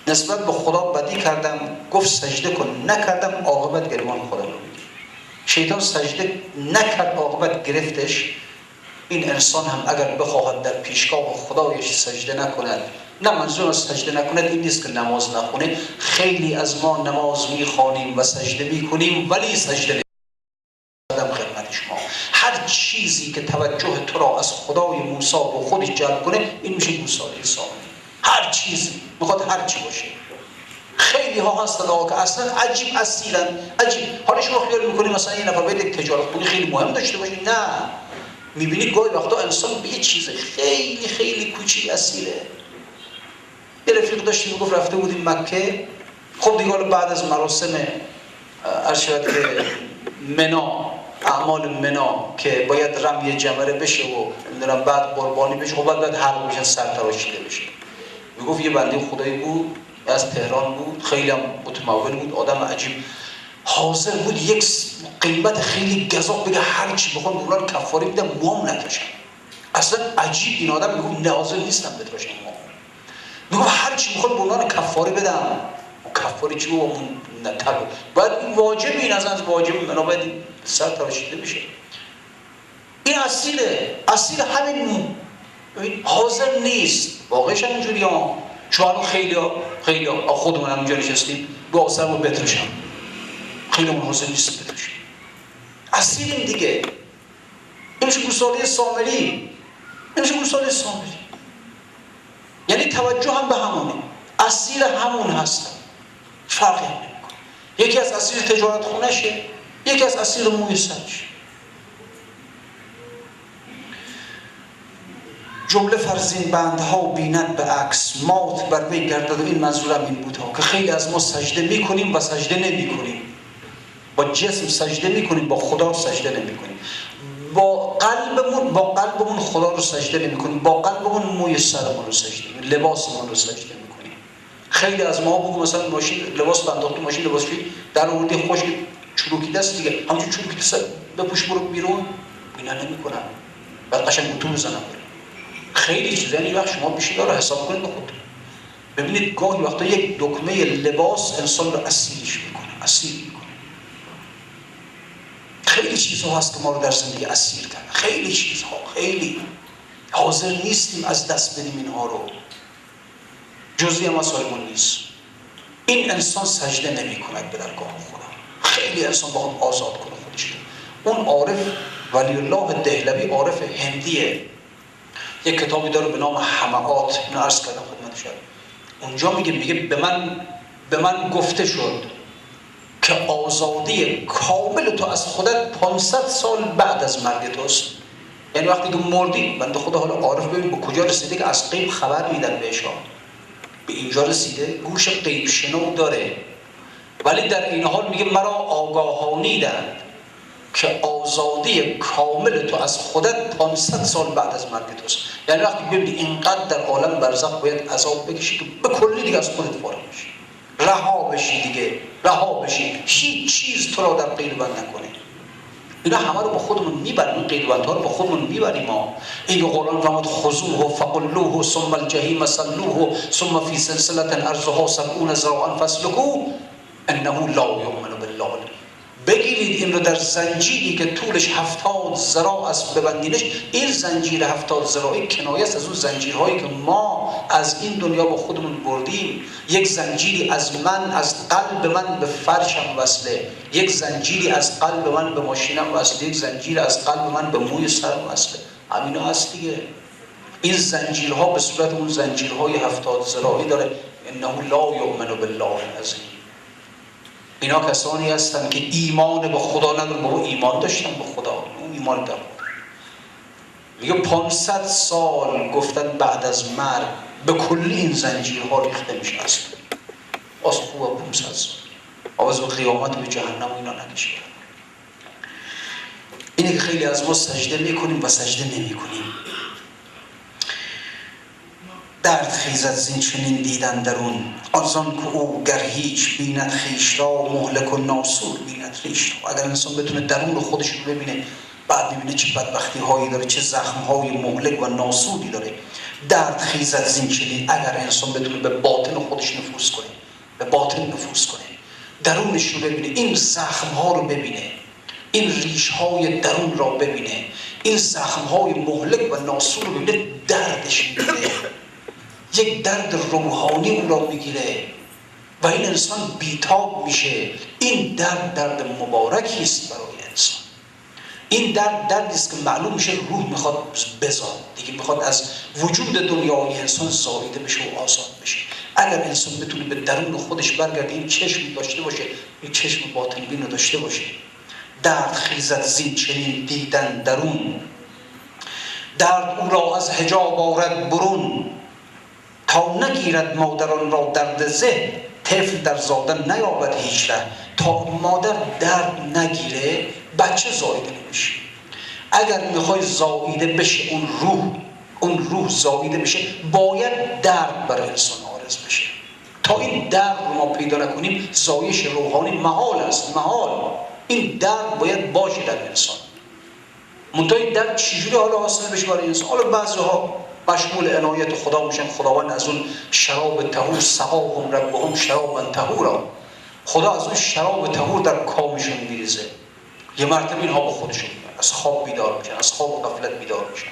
نسبت به خدا بدی کردم، گفت سجده کن، نکردم، عاقبت گریبان خدا رو میگیره. شیطان سجده نکرد، عاقبت گرفتش. این انسان هم اگر بخواهد در پیشگاه خدایش سجده نکند، نه منظور از سجده نکند این نیست که نماز نخونه. خیلی از ما نماز میخوانیم و سجده میکنیم ولی سجده نمیکنیم. خدمت شما هر چیزی که توجه تو را از خدای موسی به خودش جلب کنه، این میشه گوساله سامری. هر چیزی میخواد هر چی باشه. خیلی ها هستن که اصلا عجیب اسیرن، عجیب. حالا شما خیال میکنید مثلا یه نفر باید یک تجارت خونی خیلی مهم داشته باشه، نه. میبینید گاهی وقتا انسان به یه چیز خیلی خیلی کوچیک اسیره. یه رفیق داشتیم میگفت رفته بودیم مکه، خب دیگه بعد از مراسم ارشد که منا، اعمال منا که باید رمی جمره بشه و نمیدونم بعد قربانی بشه، خب بعد حلق بشه، سر تراشیده بشه. میگفت یه بنده خدایی بود از تهران بود، خیلی هم متمول بود، آدم عجیب، حاضر بود یک قیمت خیلی گزاف بگه هر چی بخوام اونا رو کفاره میدم، موام نکشم. اصلا عجیب این آدم. میگفت نه حاضر نیستم بتراشم موام. میگفت هر چی میخوام اونا رو کفاره بدم. کفاره چی بود؟ نتر باید این واجب، این از واجب منا باید سر تراشیده بشه. این اصیل همین حاضر نیست. واقعش هم اینجوری ها. چون خیلی ها خودمون هم اینجا نشستیم با آسر رو بترشم، خیلی من حاضر نیست بترشم. اصیلیم دیگه. این میشه گوساله سامری. یعنی توجه هم به همونه، اصیل همون هستن، فرقی هم نمیکنه. یکی از اصیل تجارت خونشه، یکی از اصیل موی سرشه. جمله فرزین بندها بیند به عکس، مات بر وی گردد. و این منظورم این بود ها که خیلی از ما سجده میکنیم و سجده نمیکنیم. با جسم سجده میکنیم، با خدا سجده نمیکنیم. با قلبمون خدا رو سجده نمیکنیم، با قلبمون موی سرمون رو سجده میکنیم، لباسمون رو سجده میکنیم. خیلی از ما بگو مثلا ماشین لباس بنداخت، ماشین لباسشویی در آوردی خوش چروکی دست دیگه، همونجوری چروکی دست بپوش برو بیرون، اینا نمیکنن. بعد قشنگ اتو بزنن. خیلی چیزا. یعنی وقت شما بیشتر رو حساب کنید به خود. ببینید گاهی وقتا یک دکمه لباس انسان رو اسیرش میکنه، اسیر میکنه. خیلی چیزها هست که ما رو در زندگی اسیر کرده. خیلی چیزها، خیلی حاضر نیستیم از دست بدیم اینها رو. جزئی مسائلمون نیست. این انسان سجده نمی‌کند به درگاه خدا. خیلی انسان باید آزاد کنه خودش. اون عارف ولی الله دهلوی، عارف هندیه، یک کتابی داره به نام حمعات، اینو عرض کردم خدمت شما. اونجا میگه به من گفته شد که آزادی کامل تو از خودت 500 سال بعد از مرگ توست. یعنی وقتی که مردی، بنده خدا حالا عارف ببین به کجا رسیده که از غیب خبر میدن بهش، به اینجا رسیده، گوش غیب شنو داره، ولی در این حال میگه مرا آگاهانیدند که آزادی کامل تو از خودت 500 سال بعد از مرگ توست. یعنی وقتی ببینی اینقدر در عالم برزخ باید عذاب بکشی که به کلی دیگه از خودت فارغ بشی، رها بشی دیگه، رها بشی، هیچ چیز تو را در قید بند نکنه. اینا همه رو با خودمون میبریم، این قید بندها رو با خودمون میبریم ما. این قرآن فرمود خذوه فغلوه ثم الجحیم صلوه ثم فی سلسله ارضها 70 ذراعا فاسلکوه انه لا یؤمن بالله. بگیرید این رو در زنجیری که طولش 70 ذراع است ببندینش. این زنجیر 70 ذراعی کنایه است از اون زنجیرهایی که ما از این دنیا با خودمون بردیم. یک زنجیری از من، از قلب من به فرشم وصله، یک زنجیری از قلب من به ماشینم وصله، یک زنجیر از قلب من به موی سرم وصله. همینا هست دیگه. این زنجیرها به صورت اون زنجیرهای 70 ذراعی داره. انه لا یؤمن بالله العظیم. اینا کسانی هستند که ایمان به خدا ندارن، با ایمان داشتن به خدا، اون ایمان دارن. میگه 500 سال گفتن بعد از مرگ به کلی این زنجیرها ریخته میشه. اصلا از خوبه 500 سال آواز به قیامت به جهنم و اینا نکشه. اینه که خیلی از ما سجده میکنیم و سجده نمیکنیم. درد خیزد زین چنین دیدن درون، آزان که او گر هیچ بیند خویش را، مهلک و ناسور بیند خویش را. اگر انسان بتونه درون خودش رو ببینه، بعد ببینه چه بدبختی هایی داره، چه زخم های مهلک و ناسوری داره. درد خیزد زین چنین، اگر انسان بتونه به باطن خودش نفوذ کنه، به باطن نفوذ کنه، درونش رو ببینه، این زخم ها رو ببینه، این ریش های درون را ببینه، این زخم های مهلک و ناسور رو ببینه، دردش میگیره، یک درد روحانی او را میگیره و این انسان بیتاب میشه. این درد مبارکی است برای انسان. این دردی است که معلوم میشه روح میخواد بزاد دیگه، میخواد از وجود دنیای انسان زایده بشه و آزاد بشه. اگر انسان بتونه به درون خودش برگرده، این چشم داشته باشه، این چشم باطن بین رو داشته باشه. درد خیزد زین چنین دیدن درون، درد او را از حجاب آرد برون، تا نگیرد مادران را درد زه، طفل در زادن نیابد هیچ ره. تا مادر درد نگیره بچه زایده نمیشه. اگر میخوای زایده بشه اون روح زایده بشه، باید درد برای انسان عارض بشه. تا این درد رو ما پیدا نکنیم، زایش روحانی محال است. محال. این درد باید باشه در انسان. منتها این درد چجوری حالا حاصل بشه برای انسان؟ حالا بعضی‌ها مشمول عنایت خدا میشن، خداوند از اون شراب طهور سقاهم ربهم شرابا طهورا، خدا از اون شراب طهور در کامشون میریزه. یه مرتبه اینها با خودشون میاد، از خواب بیدار میشن، از خواب و غفلت بیدار میشن.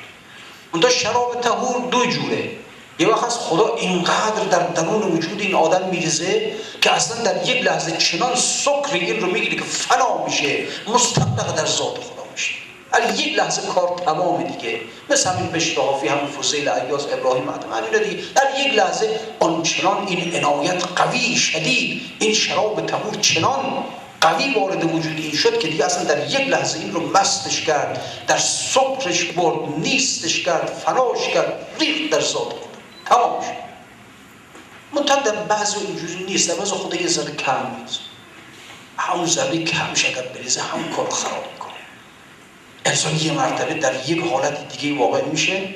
اونتا شراب طهور دو جوره. یه وقت از خدا اینقدر در درون وجود این آدم میریزه که اصلا در یک لحظه چنان سکر این رو میگیره که فنا میشه، مستقر در ذات خدا میشه. ولی یک لحظه کار تمام دیگه. مثل همین بشتهافی، همین فضیل عیاض، ابراهیم عدم، همین دیگه. در یک لحظه آنچنان این عنایت قوی شدید، این شراب طهور چنان قوی وارد وجود این شد که دیگه اصلا در یک لحظه این رو مستش کرد، در سکرش برد، نیستش کرد، فناش کرد، ریخت در ذات خدا. تمام شد. منتها در بعضی اینجوری نیست. در بعضی خدا یه ذره کم میریزه. همون ذره کمش اگر بریزه همون کار خراب میکنه. انسان یه مرتبه در یک حالت دیگه واقع میشه.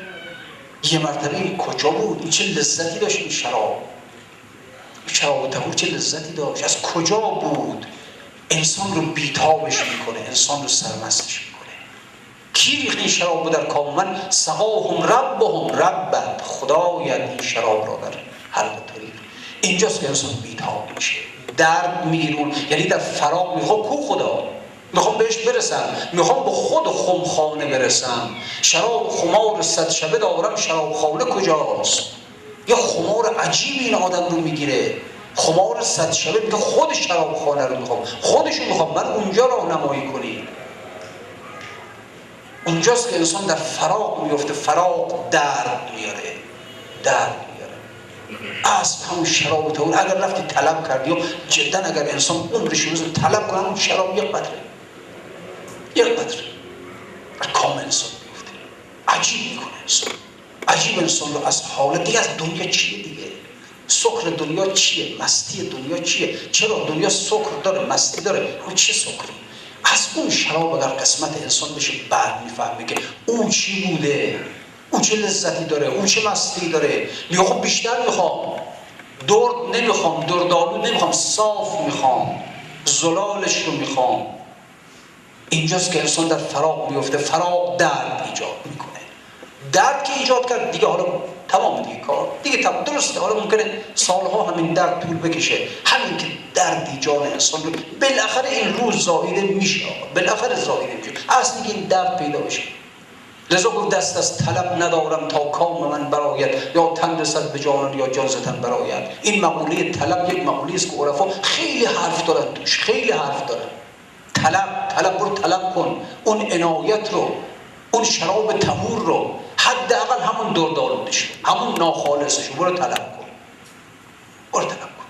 یه مرتبه این کجا بود؟ این چه لذتی داشت؟ این شراب طهور چه لذتی داشت؟ از کجا بود؟ انسان رو بیتابش میکنه، انسان رو سرمستش میکنه. کی ریخت این شراب رو در کام من؟ سقاهم ربهم ربت، خدایت این شراب را در حلق تو ریخت. اینجاست که انسان بیتاب میشه، درد میگیرون. یعنی در فراق میخوام کو خدا، میخوام بهش برسم، میخوام به خود خمخانه برسم. شراب خمار 100 شبه دارم، شراب خانه کجاست؟ یه خمار عجیبی این آدم رو میگیره. خمار 100 شبه میگه خود شراب خانه رو میخوام، خودشو میخوام، من اونجا راهنمایی کنی. اونجاست که انسان در فراق میفته. فراق درد میاره، درد میاره. از همون شراب طهور اگر رفتی طلب کردی، و جدا اگر انسان عمرش رو طلب کنه، اون شراب یک قطره در کام انسان میفته. عجیب میکنه انسان، عجیب انسان رو از حالت دیگه. از دنیا چیه دیگه؟ سکر دنیا چیه؟ مستی دنیا چیه؟ چرا دنیا سکر داره، مستی داره؟ اون چه سکری؟ از اون شراب اگر قسمت انسان بشه، بعد میفهمه که اون چی بوده، اون چه لذتی داره، اون چه مستی داره. میگه خب بیشتر میخوام، درد نمیخوام، دردآلود نمیخوام، صاف میخوام، زلالش رو میخوام. اینجاست که انسان در فراق میفته. فراق درد ایجاد میکنه، درد که ایجاد کرد دیگه، حالا تمام دیگه کار دیگه تمام. درسته حالا ممکنه سالها همین درد طول بکشه، همین که دردی جان انسان رو بالاخره این روز زاییده میشه، بالاخره زاییده میشه، اصل دیگه این درد پیدا بشه. لذا گفت دست از طلب ندارم تا کام من برآید، یا تن رسد به جانان یا جان ز تن برآید. این مقوله طلب یک مقوله است که عرفا خیلی حرف دارن توش، خیلی حرف دارن. طلب برو طلب کن اون عنایت رو، اون شراب طهور رو، حداقل همون دردآلودش، همون ناخالصش برو طلب کن، برو طلب کن.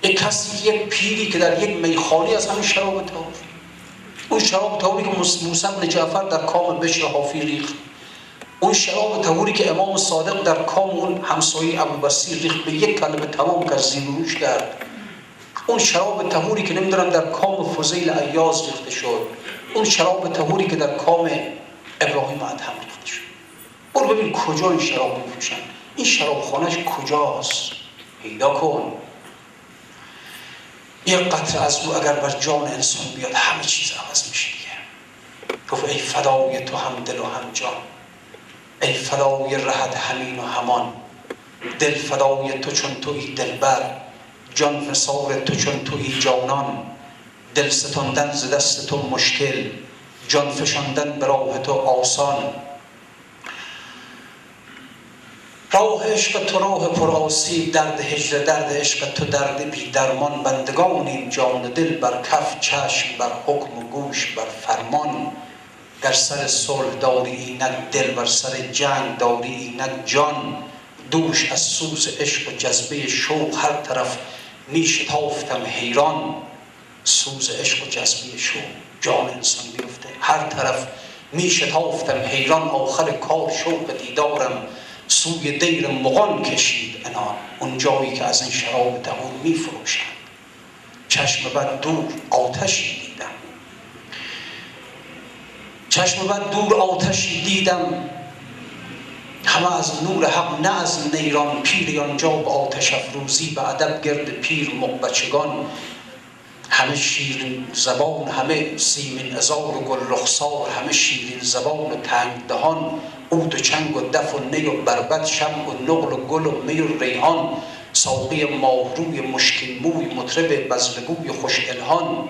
یک کسی، یک پیری که در یک میخانه از همین شراب طهور، اون شراب طهوری که موسی بن جعفر در کام بشر حافی ریخت، اون شراب طهوری که امام صادق در کام اون همسایه ابوبصیر ریخت، به یک کلمه تمام کرد، زیر و روش کرد. اون شراب طهوری که نمیدونم در کام فضیل عیاض ریخته شد، اون شراب طهوری که در کام ابراهیم ادهم ریخته شد. برو ببین کجا این شراب میفروشن، این شراب خانهش کجاست، پیدا کن. یک قطره از او اگر بر جان انسان بیاد همه چیز عوض میشه دیگه. گفت ای فدای تو هم دل و هم جان، ای فدای رهت همین و همان، دل فدای تو چون تویی دلبر، جان فسار تو چون تویی جانان، دل ستاندن ز دست تو مشکل، جان فشاندن به راه تو آسان. راه عشق تو راه پر آسیب، درد هجر درد عشق تو درد بی درمان، بندگانیم جان دل بر کف، چشم بر حکم و گوش بر فرمان. در سر صلح داری اینک دل، بر سر جنگ داری اینک جان، دوش از سوز عشق و جذبه شوق، هر طرف می شتافتم حیران. سوز عشق و جذبه شوق جان انسان بیفته، هر طرف می شتافتم حیران. آخر کار شوق دیدارم، سوی دیر مغان کشید عنان، اون جایی که از این شراب طهور می فروشند. چشم بد دور آتشی دیدم، چشم بد دور آتشی دیدم، همه از نور حق نه از نیران. پیر آنجا به آتش افروزی، به ادب گرد پیر مغبچگان. همه شیرین زبان، همه سیمین عذار و گل رخسار، همه شیرین زبان و تنگ دهان. عود و چنگ و دف و نی و بربط، شمع و نقل و گل و می و ریحان. ساقی ماهروی مشکین موی، مطرب بزلگوی خوش الحان.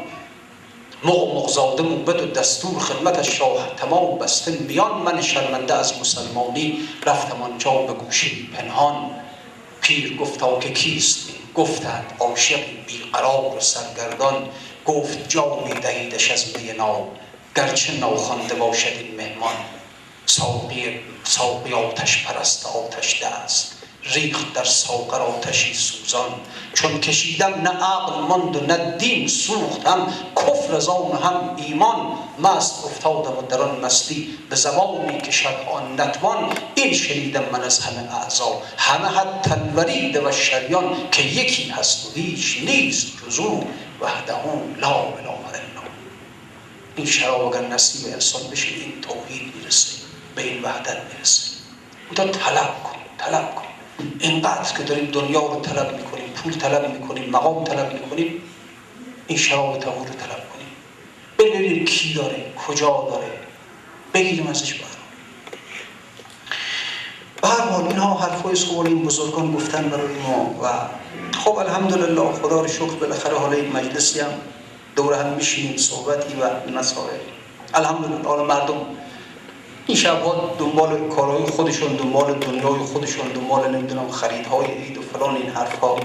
مغزاده موبد و دستور خدمتش را تمام بسته. میان من شرمنده از مسلمانی، رفتم آنجا به گوشه پنهان. پیر گفتا که کیست این؟ گفتند عاشقی بیقرار و سرگردان. گفت جامی دهیدش از می ناب، گرچه ناخوانده باشد این مهمان. ساقی آتش پرست آتش دست، ریخت در ساغر آتشی سوزان. چون کشیدم نه عقل ماند و نه دین سوخت، هم کفر از آن هم ایمان. مست افتادم و در آن مستی، به زبانی که شرح آن نتوان. این شنیدم من از همه اعضا، همه حد تنورید و شریان. که یکی هست و هیچ نیست جز او، وحده لا اله الا. این شراب اگر نصیب انسان بشه، این توحید میرسه، به این وحدت میرسه. تا طلب کن. اینقدر که داریم دنیا رو طلب میکنیم، پول طلب میکنیم، مقام طلب میکنیم، این شراب طهور رو طلب کنیم. ببینیم کی داره، کجا داره، بگیریم ازش برام. به هر حال اینها حرفای است که این بزرگان گفتن برای ما. و خب الحمدلله، خدا رو شکر، بالاخره حالا این مجلسی هم دور هم میشینیم، صحبتی و مسائل. الحمدلله حالا مردم این شب‌ها دنبال کارهای خودشون، دنبال دنیای خودشون، دنبال نمیدونم خریدهای عید و فلان این حرفا.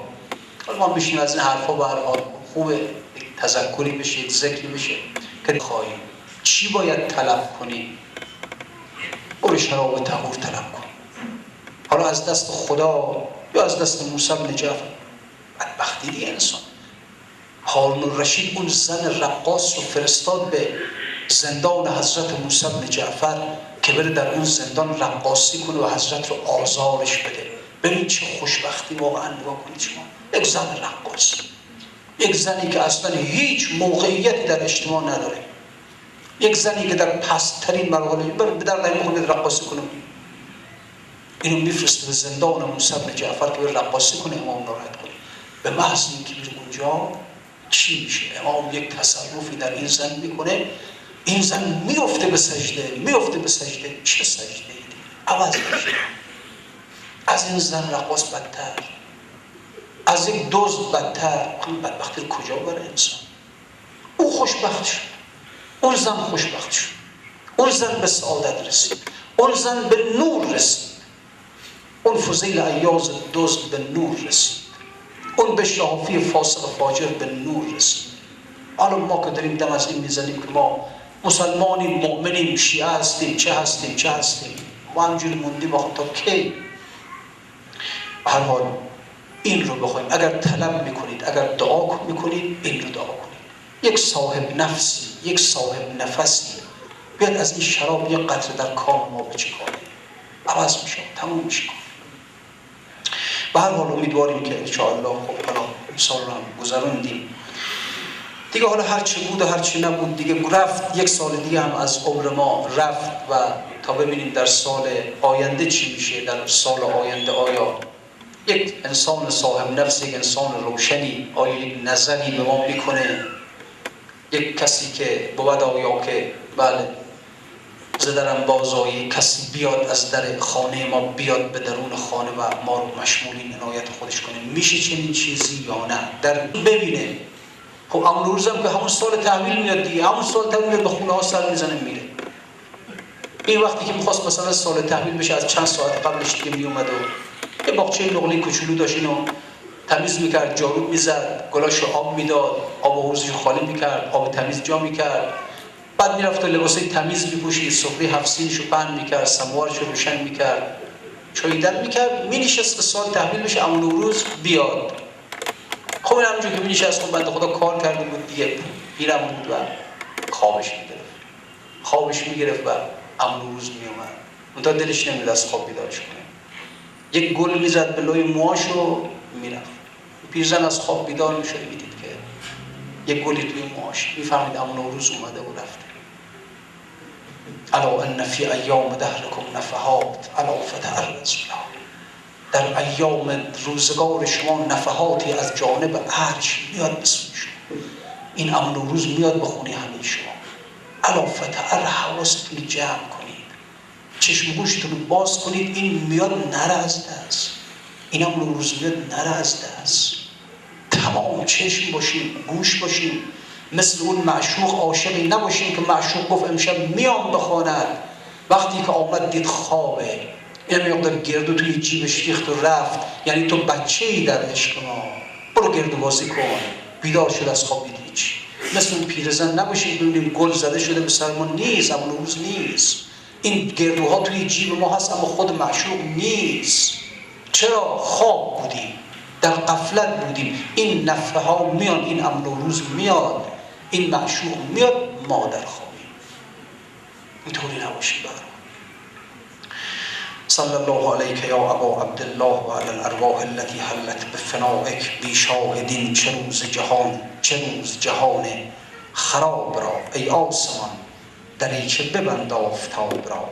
حالا ما بشیم از این حرفا به هر حال خوبه تذکری بشه، یک ذکری بشه که خواهیم چی باید طلب کنیم. برو شراب طهور طلب کن، حالا از دست خدا یا از دست موسی بن جعفر. بدبختی دیگه انسان. هارون الرشید اون زن رقاص رو فرستاد به زندان حضرت موسی بن جعفر که بره در اون زندان رقاصی کنه و حضرت رو آزارش بده. ببین چه خوشبختی واقعا. نگاه کنید شما، یک زن رقاص، یک زنی که اصلا هیچ موقعیتی در اجتماع نداره، یک زنی که در پست‌ترین مراحل به در قیمت رقاصی کنه. اینو میفرسته به زندان موسی بن جعفر که بره رقاصی کنه، امام ناراحت کنه. به محض اینکه میره اونجا چی میشه؟ امام یک تصرفی در این زن میکنه، این زن میفته به سجده. چه سجده ای؟ عوض میشه. از این زن رقاص بدتر، از یک دزد بدتر. این بدبختی رو کجا بره انسان؟ او خوشبخت شد، اون زن خوشبخت شد، اون زن به سعادت رسید، اون زن به نور رسید، اون فضیل عیاض دزد به نور رسید، اون به شافی فاسق فاجر به نور رسید. حالا ما که داریم دم از این میزنیم که ما مسلمانیم، مؤمنیم، شیعه هستیم، چه هستیم، ما همجوری موندیم آخه تا کی؟ هر حال این رو بخوایم اگر طلب میکنید، اگر دعا میکنید، این رو دعا کنید. یک صاحب نفسی، یک صاحب نفسی بیاد از این شراب یک قطره در کام ما بچکانه، عوض میشه، تموم میشه. به هر حال امیدواریم که انشاءالله خب حالا سال رو هم گذروندیم دیگه، حالا هرچی بود و هرچی نبود دیگه رفت. یک سال دیگه هم از عمر ما رفت و تا ببینیم در سال آینده چی میشه. در سال آینده آیا یک انسان صاحب نفس، یک انسان روشنی آیا یک نظری به ما میکنه؟ یک کسی که بود آیا که بله زدرم بازایی کسی بیاد از در خانه ما، بیاد به درون خانه و ما رو مشمول این عنایت خودش کنه؟ میشه چنین چیزی یا نه؟ در ببینه. خب همون روزم که همون سال تحویل میاد دیگه، همون سال تحویل میاد به خونه ها سر میزنه میره. این وقتی که میخواست مثلا سال تحویل بشه از چند ساعت قبلش دیگه میومد و یه باغچه نقلی کوچولو داشت، اینو تمیز میکرد، جارو میزد، گلاشو آب میداد، آب و حوضشو خالی میکرد، آب تمیز جا میکرد، بعد میرفت و لباسای تمیز میپوشید، سفره هفت‌سینشو پهن میکرد، سموارشو روشن میکرد، چای دم میکرد، مینشست سال تحویل بشه همون روز بیاد. خب این همونجور که مینشست خب بنده خدا کار کرده بود دیگه، پیرم بود و خوابش میگرفت و همون روز میومد. منتها دلش نمیاد از خواب بیدارش کنه. یک گل میزد به لای موهاشو میرفت. پیرزن از خواب بیدار میشد، میدید که یک گلی توی موهاش، میفهمید همون روز اومده و رفته. الا ان فی ایام دهرکم نفحات الا فتعرضوا لها. در ایام روزگار شما نفحاتی از جانب عرش میاد به سوی شما. این امن روز میاد به خونه همه شما. الا فتعرضوا، حواستون رو جمع کنید، چشم گوشتون رو باز کنید، این میاد نره از دست. این امن روز میاد نره از دست. تمام چشم باشیم، گوش باشیم، مثل اون معشوق عاشقی نباشیم که معشوق گفت امشب میام بخواند، وقتی که آمد دید خوابه، این مقدار گردو توی جیبش ریخت و رفت. یعنی تو بچه‌ای در عشق ما، برو گردو بازی کن. بیدار شد از خواب دید هیچ. مثل اون پیرزن نباشیم ببینیم گل زده شده به سر ما، نیست، اما روز نیست. این گردوها توی جیب ما هست اما خود معشوق نیست. چرا؟ خواب بودیم، در غفلت بودیم. این نفحه ها میان، این امن و روز میاد، این معشوق میاد، ما در خوابیم. اینطوری نباشیم. صلی الله علیک یا ابا عبدالله و علی الارواح التي حلت بفنائک بی شاهدین. چه روز جهان خراب را، ای آسمان دریچه ببند آفتاب را.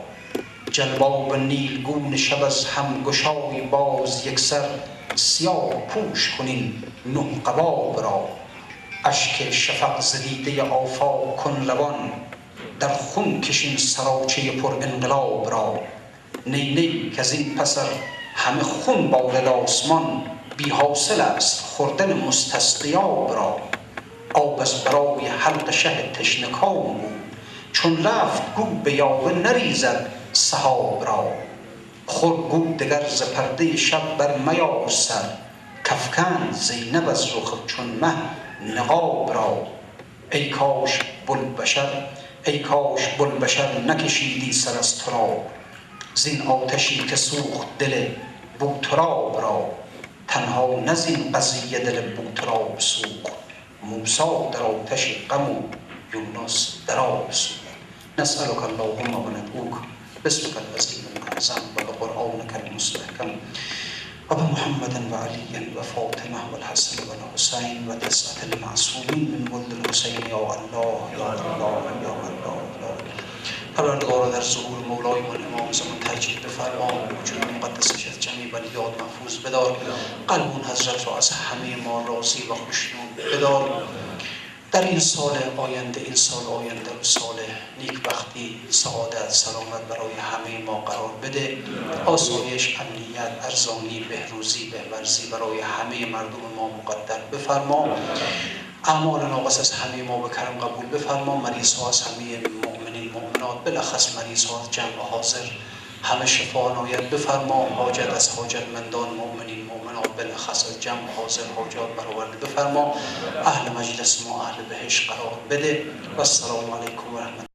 جلباب نیل گون شب از هم گشای باز، یک سر سیاه پوش کنین نه قباب را. اشک شفق ز دیده آفاق کن روان، در خون کشین سراچه پر انقلاب را. نی نی که از این پسر همه خون بارد آسمان، بی حاصل است خوردن مستسقیاب را. آب از برای حلق شه تشنه کام بود، چون رفت گو به یاوه نریزد سحاب را. خور گو دگر ز پرده شب بر میار سر، کافکند زینب از رخ چون مه نقاب را. ای کاش بوالبشر نکشیدی سر از تراب، زین آتشی که سوخت دل بوتراب را. تنها نه زین قضیه دل بوتراب سوخت، موسی در آتش غم و یونس در آب سوخت. نسألک اللهم و ندعوک باسمک العظیم الاعظم و بقرآنک المستحکم و بمحمد و علی و فاطمه و الحسن و الحسین و تسعة المعصومین من ولد الحسین. یا الله یا الله یا الله. پروردگارا در ظهور مولای و امام زمان تجدید بفرما، وجود مقدسش از جمعی ولیات محفوظ بدار. قلب اون حضرت را از همه ما راضی و خوشنود بدار. در این سال آینده و سال نیکبختی، سعادت، سلامت برای همه ما قرار بده. آسایش، امنیت، ارزانی، بهروزی، بهورزی برای همه مردم ما مقدر بفرما. اعمال ناقص از همه ما به کرم قبول بفرما. مریض ها از همه مؤمنین مؤمنات، بالاخص مریض ها از جمع حاضر همه شفا عنایت بفرما. حاجت از حاجتمندان مؤمنین مؤمنات، بالاخص از جمع حاضر حاجات برآورده بفرما. اهل مجلس ما اهل بهشت قرار بده. و السلام علیکم و رحمت